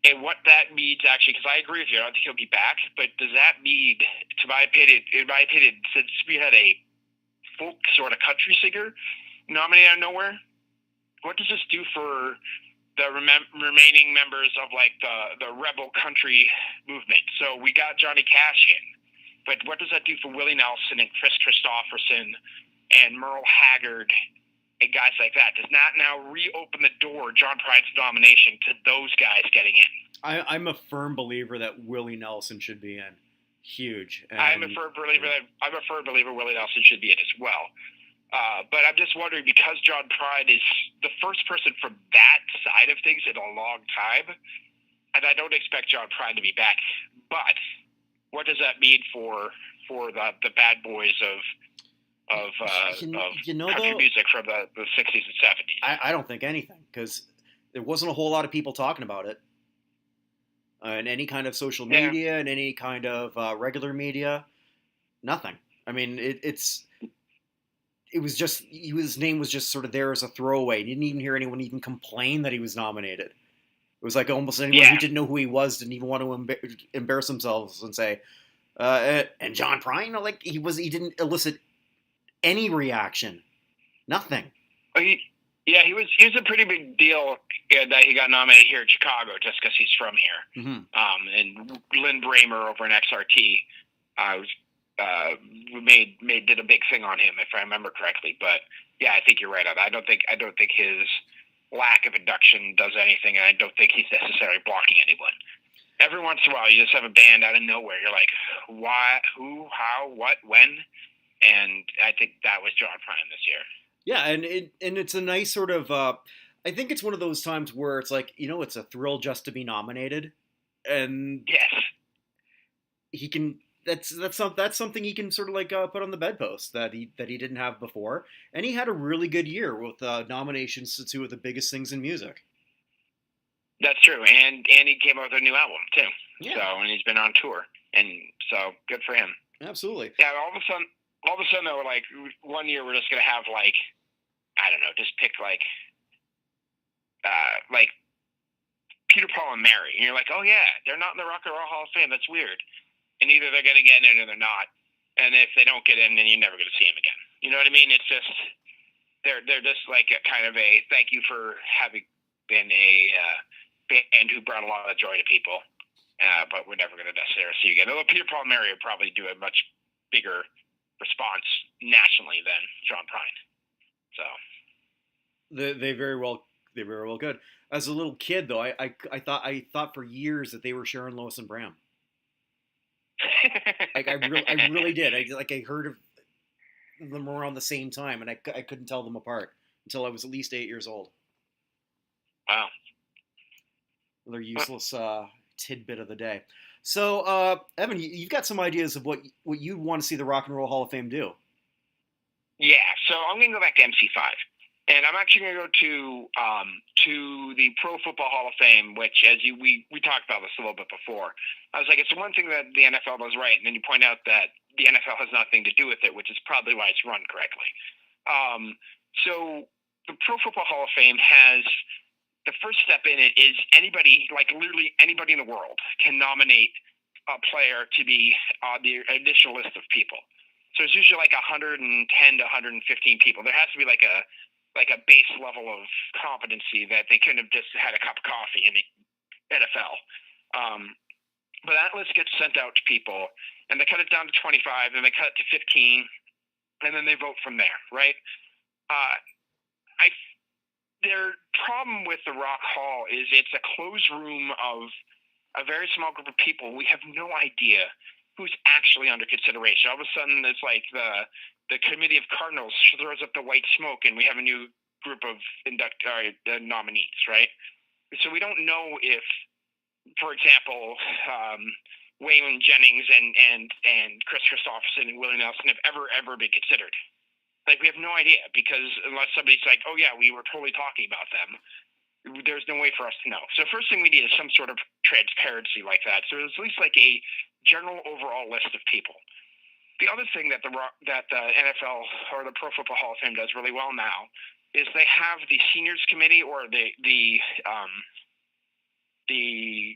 And what that means, actually, because I agree with you, I don't think he'll be back, but does that mean, in my opinion, since we had a folk sort of country singer nominated out of nowhere, what does this do for the remaining members of like the rebel country movement? So we got Johnny Cash in, but what does that do for Willie Nelson and Chris Christopherson and Merle Haggard and guys like that? Does that now reopen the door, John Prine's nomination, to those guys getting in? I'm a firm believer that Willie Nelson should be in. Huge. And I'm a firm believer Willie Nelson should be in as well. But I'm just wondering, because John Prine is the first person from that side of things in a long time, and I don't expect John Prine to be back, but what does that mean for the bad boys of country music from the 60s and 70s? I don't think anything, because there wasn't a whole lot of people talking about it in any kind of social media and any kind of regular media. Nothing. I mean, it was just, his name was just sort of there as a throwaway. You didn't even hear anyone even complain that he was nominated. It was like almost anyone who didn't know who he was didn't even want to embarrass themselves and say, and John Prine, like he didn't elicit any reaction. Nothing. He was a pretty big deal that he got nominated here in Chicago just because he's from here. Mm-hmm. And Lynn Bramer over in XRT did a big thing on him, if I remember correctly. But yeah, I think you're right on that. I don't think his lack of induction does anything, and I don't think he's necessarily blocking anyone. Every once in a while, you just have a band out of nowhere. You're like, why, who, how, what, when? And I think that was John Prine this year. Yeah, and it's a nice sort of. I think it's one of those times where it's like, it's a thrill just to be nominated, and yes, he can. That's something he can sort of like put on the bedpost that he didn't have before, and he had a really good year with nominations to two of the biggest things in music. That's true, and he came out with a new album too. Yeah. So, and he's been on tour, and so good for him. Absolutely. Yeah. All of a sudden, though, like one year we're just gonna have like, I don't know, just pick like Peter, Paul, and Mary, and you're like, oh yeah, they're not in the Rock and Roll Hall of Fame. That's weird. And either they're going to get in or they're not. And if they don't get in, then you're never going to see them again. You know what I mean? It's just they're just like a kind of a thank you for having been a band who brought a lot of joy to people, but we're never going to necessarily see you again. Although Peter, Paul, and Mary would probably do a much bigger response nationally than John Prine. So they very well could. As a little kid, though, I thought for years that they were Sharon, Lois, and Bram. Like I really did. I heard of them around the same time, and I couldn't tell them apart until I was at least 8 years old. Wow. Another useless tidbit of the day. So, Evan, you've got some ideas of what you want to see the Rock and Roll Hall of Fame do. Yeah, so I'm going to go back to MC5. And I'm actually going to go to the Pro Football Hall of Fame, which, as we talked about this a little bit before. I was like, it's the one thing that the NFL does right, and then you point out that the NFL has nothing to do with it, which is probably why it's run correctly. So the Pro Football Hall of Fame has the first step in it is anybody, like literally anybody in the world, can nominate a player to be on the initial list of people. So it's usually like 110 to 115 people. There has to be like a base level of competency that they couldn't have just had a cup of coffee in the NFL. But that list gets sent out to people, and they cut it down to 25, and they cut it to 15, and then they vote from there, right? Their problem with the Rock Hall is it's a closed room of a very small group of people. We have no idea who's actually under consideration. All of a sudden, it's like the committee of Cardinals throws up the white smoke, and we have a new group of nominees, right? So we don't know if, for example, Waylon Jennings and Chris Christopherson and Willie Nelson have ever been considered. Like, we have no idea, because unless somebody's like, oh yeah, we were totally talking about them, there's no way for us to know. So first thing we need is some sort of transparency like that. So there's at least like a general overall list of people. The other thing that the NFL or the Pro Football Hall of Fame does really well now is they have the seniors committee or the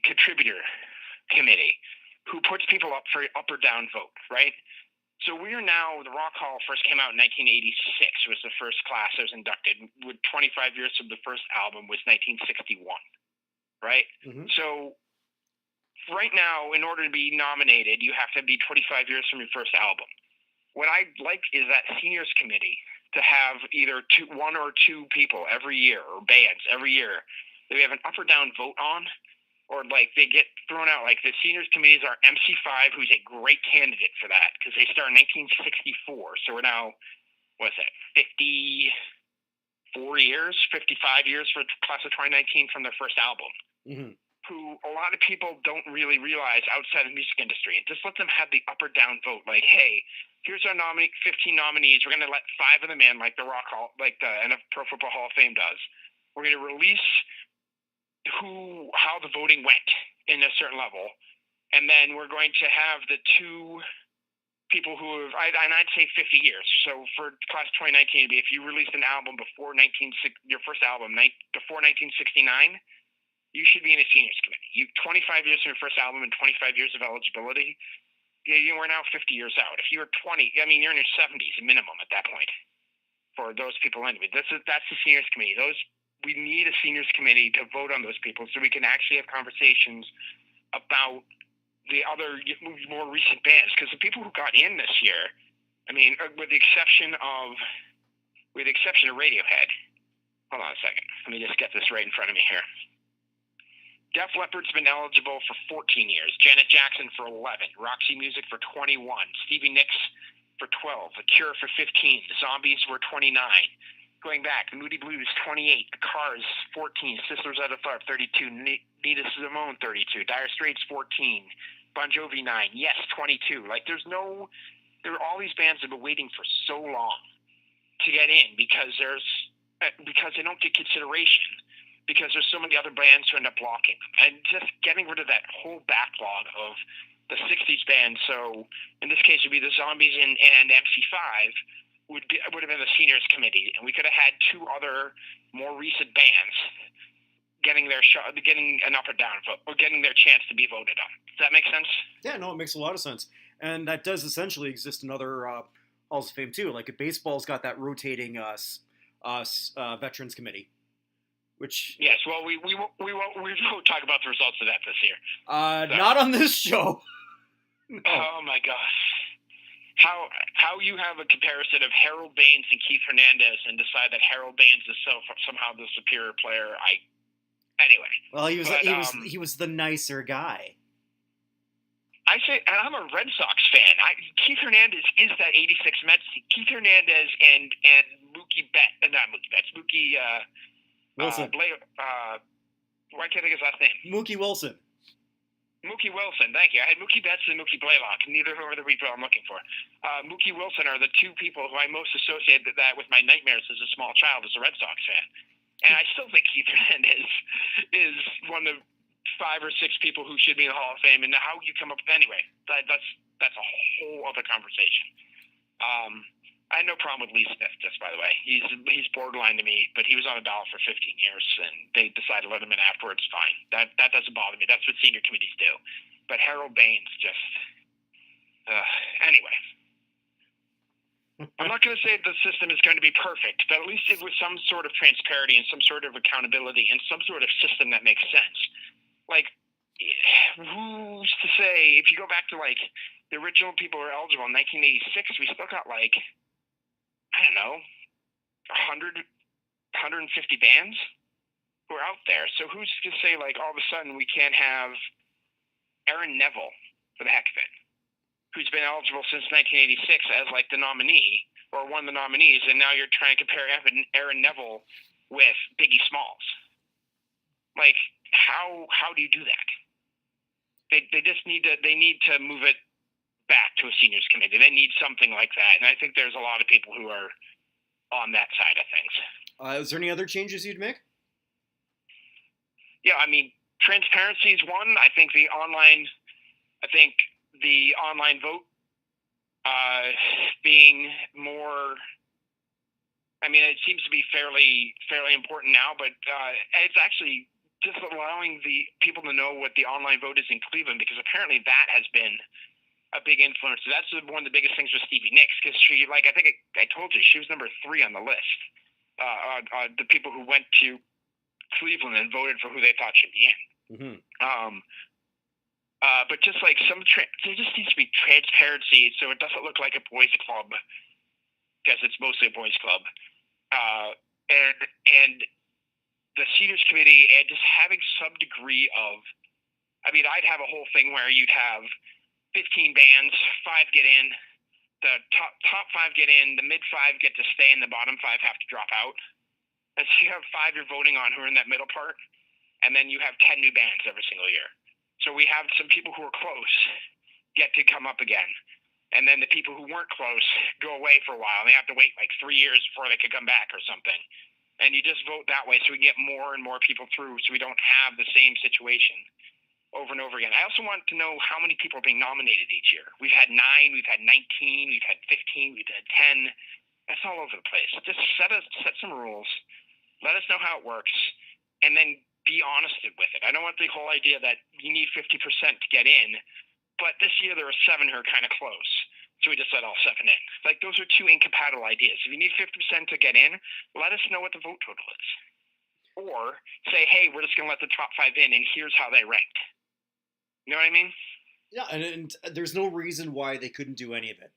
contributor committee who puts people up for up or down vote, right? So we're now, the Rock Hall first came out in 1986, was the first class that was inducted. With 25 years of the first album was 1961, right? Mm-hmm. So right now, in order to be nominated, you have to be 25 years from your first album. What I'd like is that seniors committee to have either one or two people every year, or bands every year, that we have an up or down vote on, or like they get thrown out. Like the seniors committees are MC5, who's a great candidate for that, because they started in 1964. So we're now, what's that, 55 years for class of 2019 from their first album. Mm-hmm. Who a lot of people don't really realize outside of the music industry. And just let them have the up or down vote. Like, hey, here's our 15 nominees. We're going to let 5 of them in, like the Rock Hall, like the Pro Football Hall of Fame does. We're going to release how the voting went in a certain level, and then we're going to have the 2 people who have, I'd say 50 years. So for class 2019, if you released an album before your first album before 1969, you should be in a seniors committee. 25 years from your first album and 25 years of eligibility. We're now 50 years out. If you were 20, you're in your 70s minimum at that point. For those people anyway, that's the seniors committee. We need a seniors committee to vote on those people so we can actually have conversations about the other more recent bands. Because the people who got in this year, with the exception of Radiohead. Hold on a second. Let me just get this right in front of me here. Def Leppard's been eligible for 14 years. Janet Jackson for 11. Roxy Music for 21. Stevie Nicks for 12. The Cure for 15. The Zombies were 29. Going back, the Moody Blues 28. The Cars 14. Sisters of the Thought 32. Nina Simone 32. Dire Straits 14. Bon Jovi 9. Yes 22. Like there are all these bands that have been waiting for so long to get in because they don't get consideration. Because there's so many other bands who end up blocking them. And just getting rid of that whole backlog of the 60s bands. So in this case, it would be the Zombies and MC5 would have been the seniors committee. And we could have had 2 other more recent bands getting their shot, getting an up or down vote, or getting their chance to be voted on. Does that make sense? Yeah, no, it makes a lot of sense. And that does essentially exist in other halls of fame too. Like baseball's got that rotating veterans committee, which yes. Well, we won't talk about the results of that this year. Not on this show. No. Oh my gosh. How you have a comparison of Harold Baines and Keith Hernandez and decide that Harold Baines is somehow the superior player? Anyway. Well, he was the nicer guy. I say I'm a Red Sox fan. Keith Hernandez is that '86 Mets. Keith Hernandez and Mookie Betts, not Mookie Betts, Mookie Wilson. Why can't I think of his last name? Mookie Wilson. Mookie Wilson, thank you. I had Mookie Betts and Mookie Blaylock. Neither of them are the people I'm looking for. Mookie Wilson are the two people who I most associate that with my nightmares as a small child as a Red Sox fan. And I still think Keith Hernandez is one of the 5 or 6 people who should be in the Hall of Fame. And how you come up with anyway, that's a whole other conversation. I had no problem with Lee Smith, just by the way. He's borderline to me, but he was on a dollar for 15 years, and they decided to let him in afterwards. Fine, that doesn't bother me. That's what senior committees do. But Harold Baines just anyway. I'm not going to say the system is going to be perfect, but at least with some sort of transparency and some sort of accountability and some sort of system that makes sense. Like, who's to say? If you go back to like the original people who were eligible in 1986, we still got like, I don't know, 100, 150 bands who are out there. So who's to say, like, all of a sudden we can't have Aaron Neville, for the heck of it, who's been eligible since 1986 as, like, the nominee, or one of the nominees, and now you're trying to compare Aaron Neville with Biggie Smalls. Like, how do you do that? They just need to move it back to a seniors committee. They need something like that, and I think there's a lot of people who are on that side of things. Is there any other changes you'd make? Yeah, I mean, transparency is one. I think the online vote being more. I mean, it seems to be fairly important now, but it's actually just allowing the people to know what the online vote is in Cleveland, because apparently that has been a big influence. So that's one of the biggest things with Stevie Nicks, because she, like, I think I told you, she was number 3 on the list. The people who went to Cleveland and voted for who they thought should be in. Mm-hmm. But just like there just needs to be transparency, so it doesn't look like a boys' club, because it's mostly a boys' club. And the seniors committee, and just having some degree of, I mean, I'd have a whole thing where you'd have 15 bands, 5 get in, the top 5 get in, the mid 5 get to stay, and the bottom 5 have to drop out. And so you have 5 you're voting on who are in that middle part, and then you have 10 new bands every single year. So we have some people who are close get to come up again, and then the people who weren't close go away for a while, and they have to wait like 3 years before they could come back or something. And you just vote that way so we can get more and more people through, so we don't have the same situation over and over again. I also want to know how many people are being nominated each year. We've had 9, we've had 19, we've had 15, we've had 10. That's all over the place. Just set some rules. Let us know how it works, and then be honest with it. I don't want the whole idea that you need 50% to get in, but this year there are 7 who are kind of close, so we just let all 7 in. Like, those are 2 incompatible ideas. If you need 50% to get in, let us know what the vote total is. Or say, hey, we're just going to let the top 5 in, and here's how they ranked. You know what I mean? Yeah, and there's no reason why they couldn't do any of it.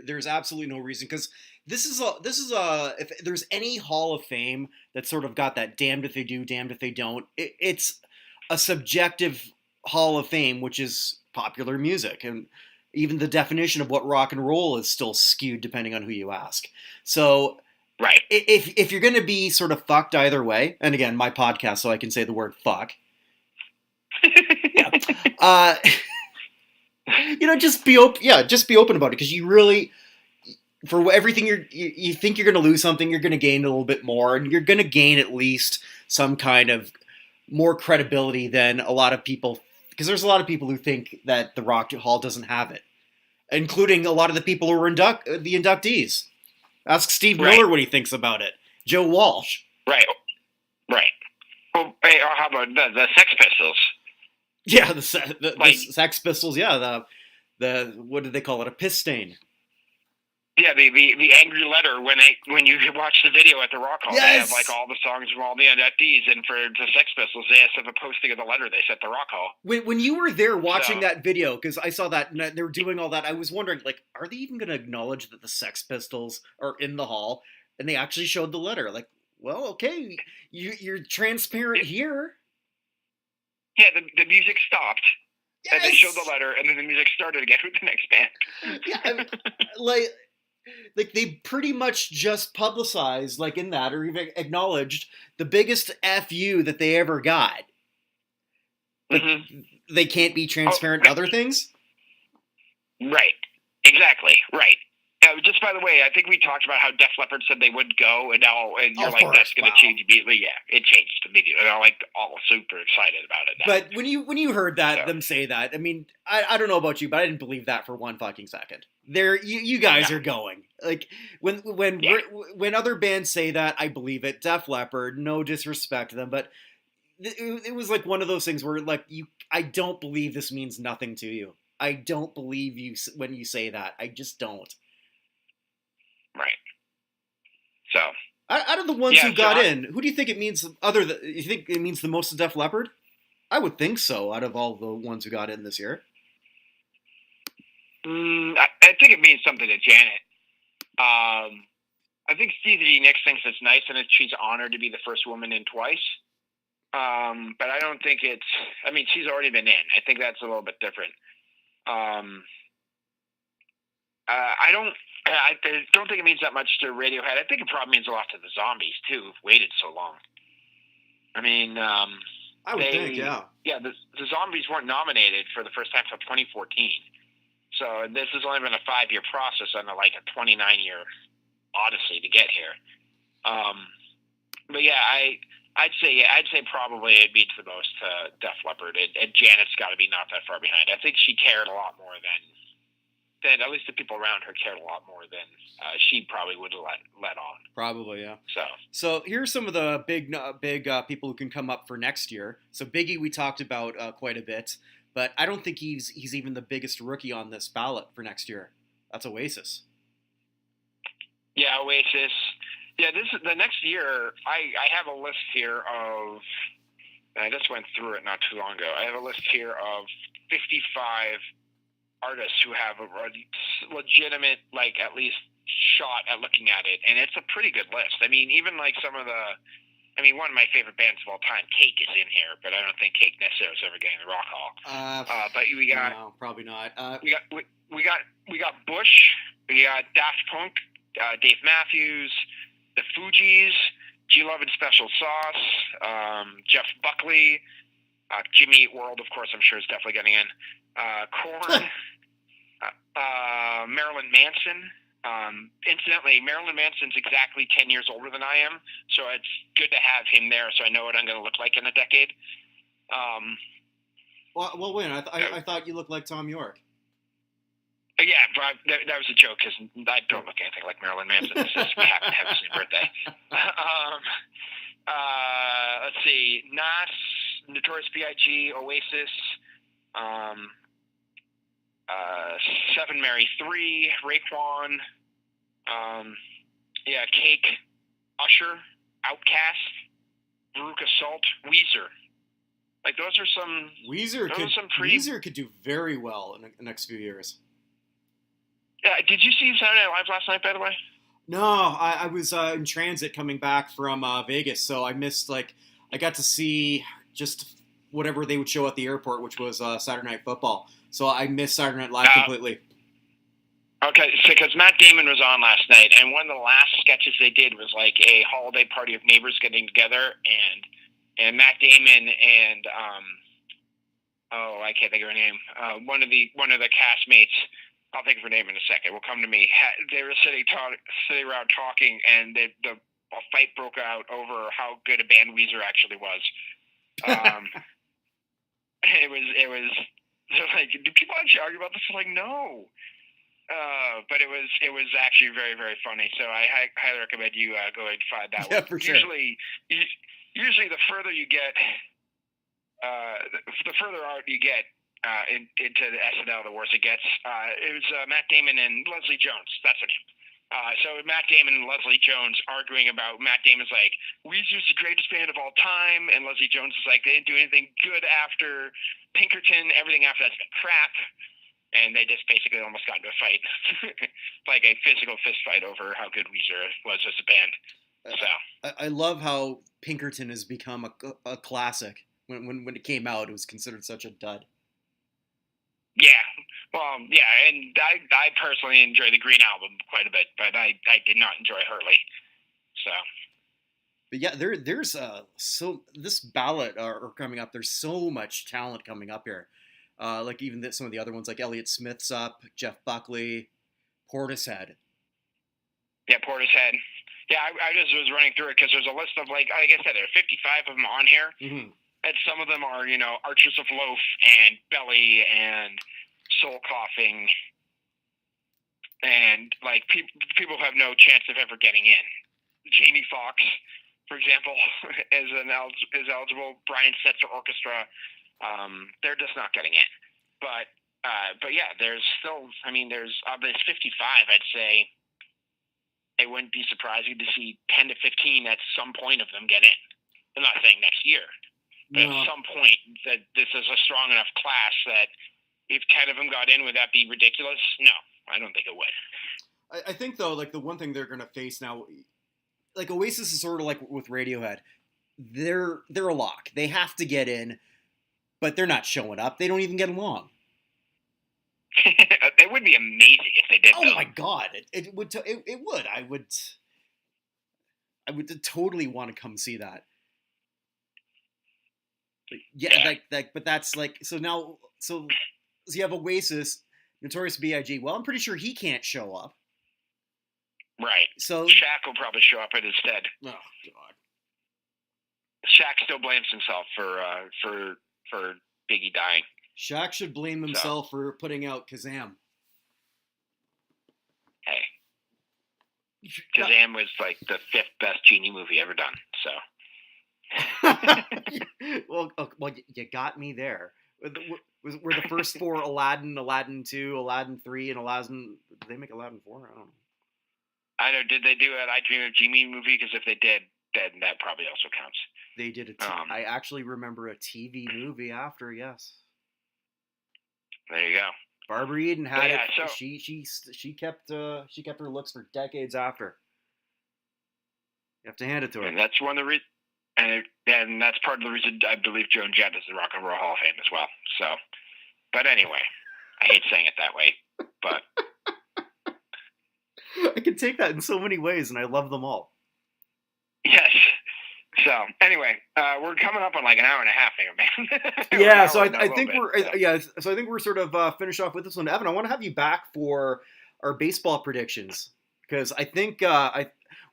There's absolutely no reason, because this is if there's any Hall of Fame that sort of got that damned if they do, damned if they don't, it's a subjective Hall of Fame, which is popular music, and even the definition of what rock and roll is still skewed depending on who you ask. So, right, if you're going to be sort of fucked either way, and again, my podcast, so I can say the word fuck. Yeah. Just be open. Yeah, just be open about it, because you really, for everything you think you're going to lose something, you're going to gain a little bit more, and you're going to gain at least some kind of more credibility than a lot of people, because there's a lot of people who think that the Rock Hall doesn't have it, including a lot of the people who are the inductees. Ask Steve Miller what he thinks about it. Joe Walsh. Right. Well, or how about the Sex Pistols? Yeah, the Sex Pistols. Yeah, what did they call it? A piss stain. Yeah, the angry letter when you watch the video at the Rock Hall, they have like all the songs from all the inductees, and for the Sex Pistols, they have a posting of the letter they sent the Rock Hall. When you were there watching that video, because I saw that and they were doing all that, I was wondering, like, are they even going to acknowledge that the Sex Pistols are in the hall? And they actually showed the letter. Like, well, okay, you're transparent here. Yeah, the music stopped. Yes! And they showed the letter, and then the music started again with the next band. Yeah, I mean, like they pretty much just publicized, like in that, or even acknowledged the biggest FU that they ever got. But they can't be transparent in other things? Right. Exactly. Right. Just by the way, I think we talked about how Def Leppard said they would go, and now you're like, that's going to change immediately. Yeah, it changed immediately. I'm like all super excited about it now. But when you heard that them say that, I mean, I don't know about you, but I didn't believe that for one fucking second. You guys are going, like, when other bands say that, I believe it. Def Leppard, no disrespect to them, but it was like one of those things where, like, I don't believe this means nothing to you. I don't believe you when you say that. I just don't. Right. So, out of the ones who got in, who do you think it means? You think it means the most to Def Leppard? I would think so. Out of all the ones who got in this year, I think it means something to Janet. I think Stevie Nicks thinks it's nice, and she's honored to be the first woman in twice. But I don't think it's. I mean, she's already been in. I think that's a little bit different. I don't think it means that much to Radiohead. I think it probably means a lot to the Zombies too, who've waited so long. I mean, I would think, yeah. Yeah, the Zombies weren't nominated for the first time until 2014. So this has only been a 5-year process and like a 29-year odyssey to get here. But yeah, I'd say probably it beats the most to Def Leppard. And Janet's got to be not that far behind. I think she cared a lot more than at least the people around her cared a lot more than she probably would have let on. Probably, yeah. So here's some of the big people who can come up for next year. So Biggie we talked about quite a bit, but I don't think he's even the biggest rookie on this ballot for next year. That's Oasis. Yeah, Oasis. Yeah, this is the next year. I have a list here of. I just went through it not too long ago. I have a list here of 55 artists who have a legitimate, like, at least shot at looking at it, and it's a pretty good list. I mean, even like some of the, one of my favorite bands of all time, Cake, is in here, but I don't think Cake necessarily is ever getting the Rock Hall. But we got no, probably not. We got Bush, we got Daft Punk, Dave Matthews, the Fugees, G Love and Special Sauce, Jeff Buckley, Jimmy Eat World, of course, I'm sure is definitely getting in. Korn, Marilyn Manson. Incidentally, Marilyn Manson's exactly 10 years older than I am, so it's good to have him there so I know what I'm going to look like in a decade. Well, wait, I thought you looked like Tom York. Yeah, but that was a joke because I don't look anything like Marilyn Manson. It's just we happen to have the same birthday. Let's see. Nas, Notorious B.I.G., Oasis, Seven Mary 3, Raekwon, Cake, Usher, Outkast, Veruca Salt, Weezer. Like, those are some... Weezer could do very well in the next few years. Yeah, did you see Saturday Night Live last night, by the way? No, I was in transit coming back from Vegas, so I missed, I got to see just whatever they would show at the airport, which was Saturday Night Football. So I missed Saturday Night Live completely. Okay, because Matt Damon was on last night, and one of the last sketches they did was like a holiday party of neighbors getting together, and Matt Damon and I can't think of her name. One of the castmates. I'll think of her name in a second. Will come to me. They were sitting around talking, and a fight broke out over how good a band Weezer actually was. It was like, do people actually argue about this? I'm like, no. But it was actually very, very funny. So I highly recommend you go and find that one. For sure. Usually the further you get, the further out you get, into the SNL, the worse it gets. It was Matt Damon and Leslie Jones. That's her name. So Matt Damon and Leslie Jones arguing about Matt Damon's like, Weezer's the greatest band of all time, and Leslie Jones is like, they didn't do anything good after Pinkerton. Everything after that's been crap. And they just basically almost got into a fight, like a physical fist fight over how good Weezer was as a band. So I love how Pinkerton has become a classic. When it came out, it was considered such a dud. Yeah, well, yeah, and I personally enjoy the Green Album quite a bit, but I did not enjoy Hurley. So, but yeah, there's so this ballot are coming up. There's so much talent coming up here. Like even some of the other ones, like Elliott Smith's up, Jeff Buckley, Portishead. Yeah, Portishead. Yeah, I just was running through it because there's a list of like I said, there are 55 of them on here. Mm-hmm. And some of them are, Archers of Loaf and Belly and Soul Coughing. And, like, people have no chance of ever getting in. Jamie Foxx, for example, is eligible. Brian Setzer Orchestra. They're just not getting in. But yeah, there's still, there's of this 55, I'd say it wouldn't be surprising to see 10 to 15 at some point of them get in. I'm not saying next year. But at some point, that this is a strong enough class that if 10 of them got in, would that be ridiculous? No, I don't think it would. I think, though, like, the one thing they're going to face now, like, Oasis is sort of like with Radiohead. They're a lock. They have to get in, but they're not showing up. They don't even get along. It would be amazing if they did. Oh, my God. It would. It would. I would totally want to come see that. Yeah, but that's like so now. So you have Oasis, Notorious B.I.G. Well, I'm pretty sure he can't show up. Right. So Shaq will probably show up instead. Oh God. Shaq still blames himself for Biggie dying. Shaq should blame himself for putting out Kazam. Hey, Kazam was like the 5th best Genie movie ever done. So. well, you got me there. Were the first 4 Aladdin, Aladdin 2, Aladdin 3, and Aladdin? Did they make Aladdin 4? I don't know. I know. Did they do an I Dream of Jeannie movie? Because if they did, then that probably also counts. They did I actually remember a TV movie after. Yes. There you go. Barbara Eden had it. So, she kept her looks for decades after. You have to hand it to her. And that's one of the reasons. And that's part of the reason I believe Joan Jett is the Rock and Roll Hall of Fame as well. So, but anyway, I hate saying it that way, but I can take that in so many ways, and I love them all. Yes. So anyway, we're coming up on like an hour and a half here, man. Yeah. So I think we're sort of finish off with this one, Evan. I want to have you back for our baseball predictions because I think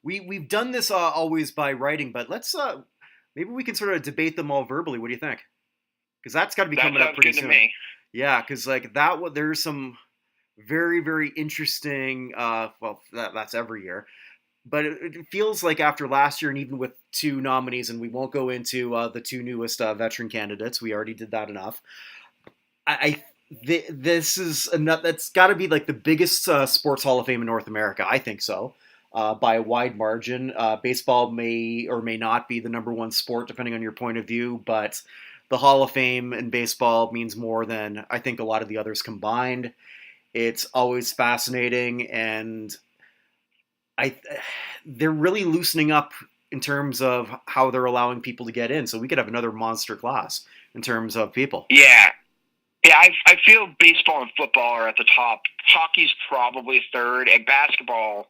we've done this always by writing, but let's maybe we can sort of debate them all verbally. What do you think? Because that's got to be coming up pretty soon. To me. Yeah, because like there's some very, very interesting. Well, that's every year, but it feels like after last year, and even with 2 nominees, and we won't go into the 2 newest veteran candidates. We already did that enough. This is enough. That's got to be like the biggest sports Hall of Fame in North America. I think so. By a wide margin. Baseball may or may not be the number 1 sport, depending on your point of view, but the Hall of Fame in baseball means more than I think a lot of the others combined. It's always fascinating, and they're really loosening up in terms of how they're allowing people to get in, so we could have another monster class in terms of people. Yeah, I feel baseball and football are at the top. Hockey's probably 3rd, and basketball,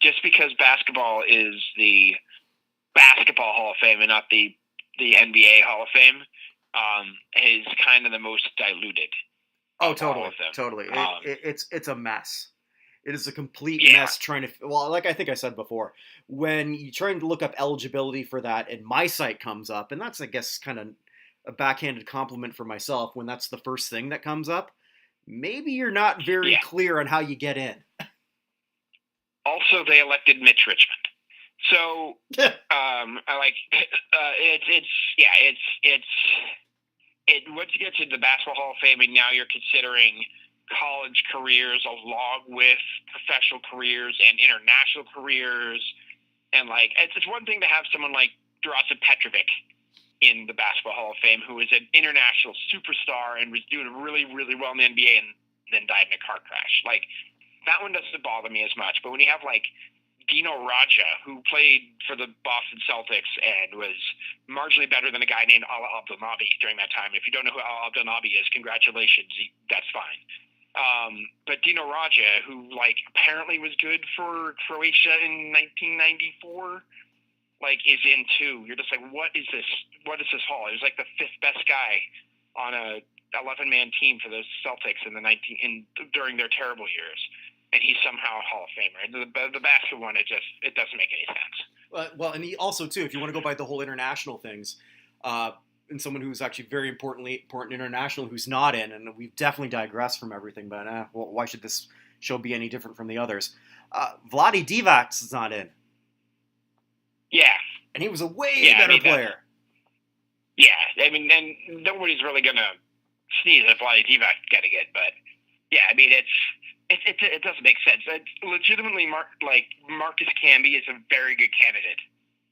just because basketball is the Basketball Hall of Fame and not the NBA Hall of Fame, is kind of the most diluted. Oh, totally. It's a mess. It is a complete mess trying to. Well, like I think I said before, when you're trying to look up eligibility for that, and my site comes up, and that's I guess kind of a backhanded compliment for myself when that's the first thing that comes up. Maybe you're not very clear on how you get in. Also, they elected Mitch Richmond. So, I like it's once you get to the Basketball Hall of Fame, and now you're considering college careers along with professional careers and international careers, and like it's one thing to have someone like Drazen Petrovic in the Basketball Hall of Fame, who is an international superstar and was doing really, really well in the NBA and then died in a car crash. Like, that one doesn't bother me as much. But when you have, like, Dino Radja, who played for the Boston Celtics and was marginally better than a guy named Ala Abdelnaby during that time. If you don't know who Ala Abdelnaby is, congratulations, that's fine. But Dino Radja, who, like, apparently was good for Croatia in 1994, like, is in too. You're just like, what is this? What is this haul? He was like the fifth best guy on a 11-man team for the Celtics during their terrible years, and he's somehow a Hall of Famer. The basket one, it doesn't make any sense. Well, and he also too, if you want to go by the whole international things, and someone who's actually very important international who's not in, and we've definitely digressed from everything, but well, why should this show be any different from the others? Vlade Divac is not in. Yeah. And he was a way better player. Yeah, I mean, and nobody's really going to sneeze at Vlade Divac getting it, but yeah, I mean, it doesn't make sense. Legitimately, Marcus Camby is a very good candidate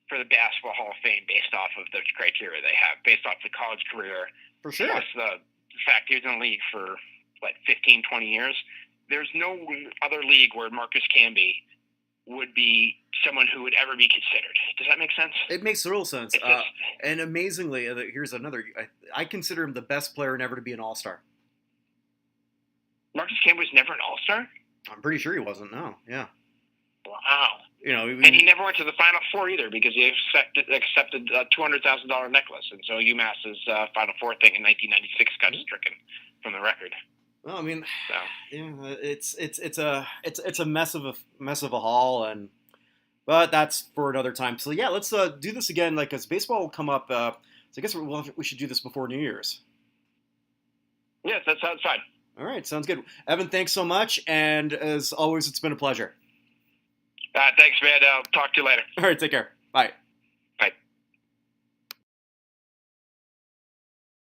for the Basketball Hall of Fame based off of the criteria they have, based off the college career. For sure. Plus the fact he was in the league for, 15, 20 years. There's no other league where Marcus Camby would be someone who would ever be considered. Does that make sense? It makes total sense. And amazingly, here's another. I consider him the best player never to be an All-Star. Marcus Camby was never an All-Star? I'm pretty sure he wasn't. No, yeah. Wow. And he never went to the Final Four either because he accepted a $200,000 necklace, and so UMass's Final Four thing in 1996 got stricken from the record. Well, I mean, yeah, it's a mess of a haul, but that's for another time. So yeah, let's do this again. Like, as baseball will come up, so I guess we should do this before New Year's. Yes, that sounds fine. All right, sounds good. Evan, thanks so much, and as always, it's been a pleasure. Thanks, man. I'll talk to you later. All right, take care. Bye.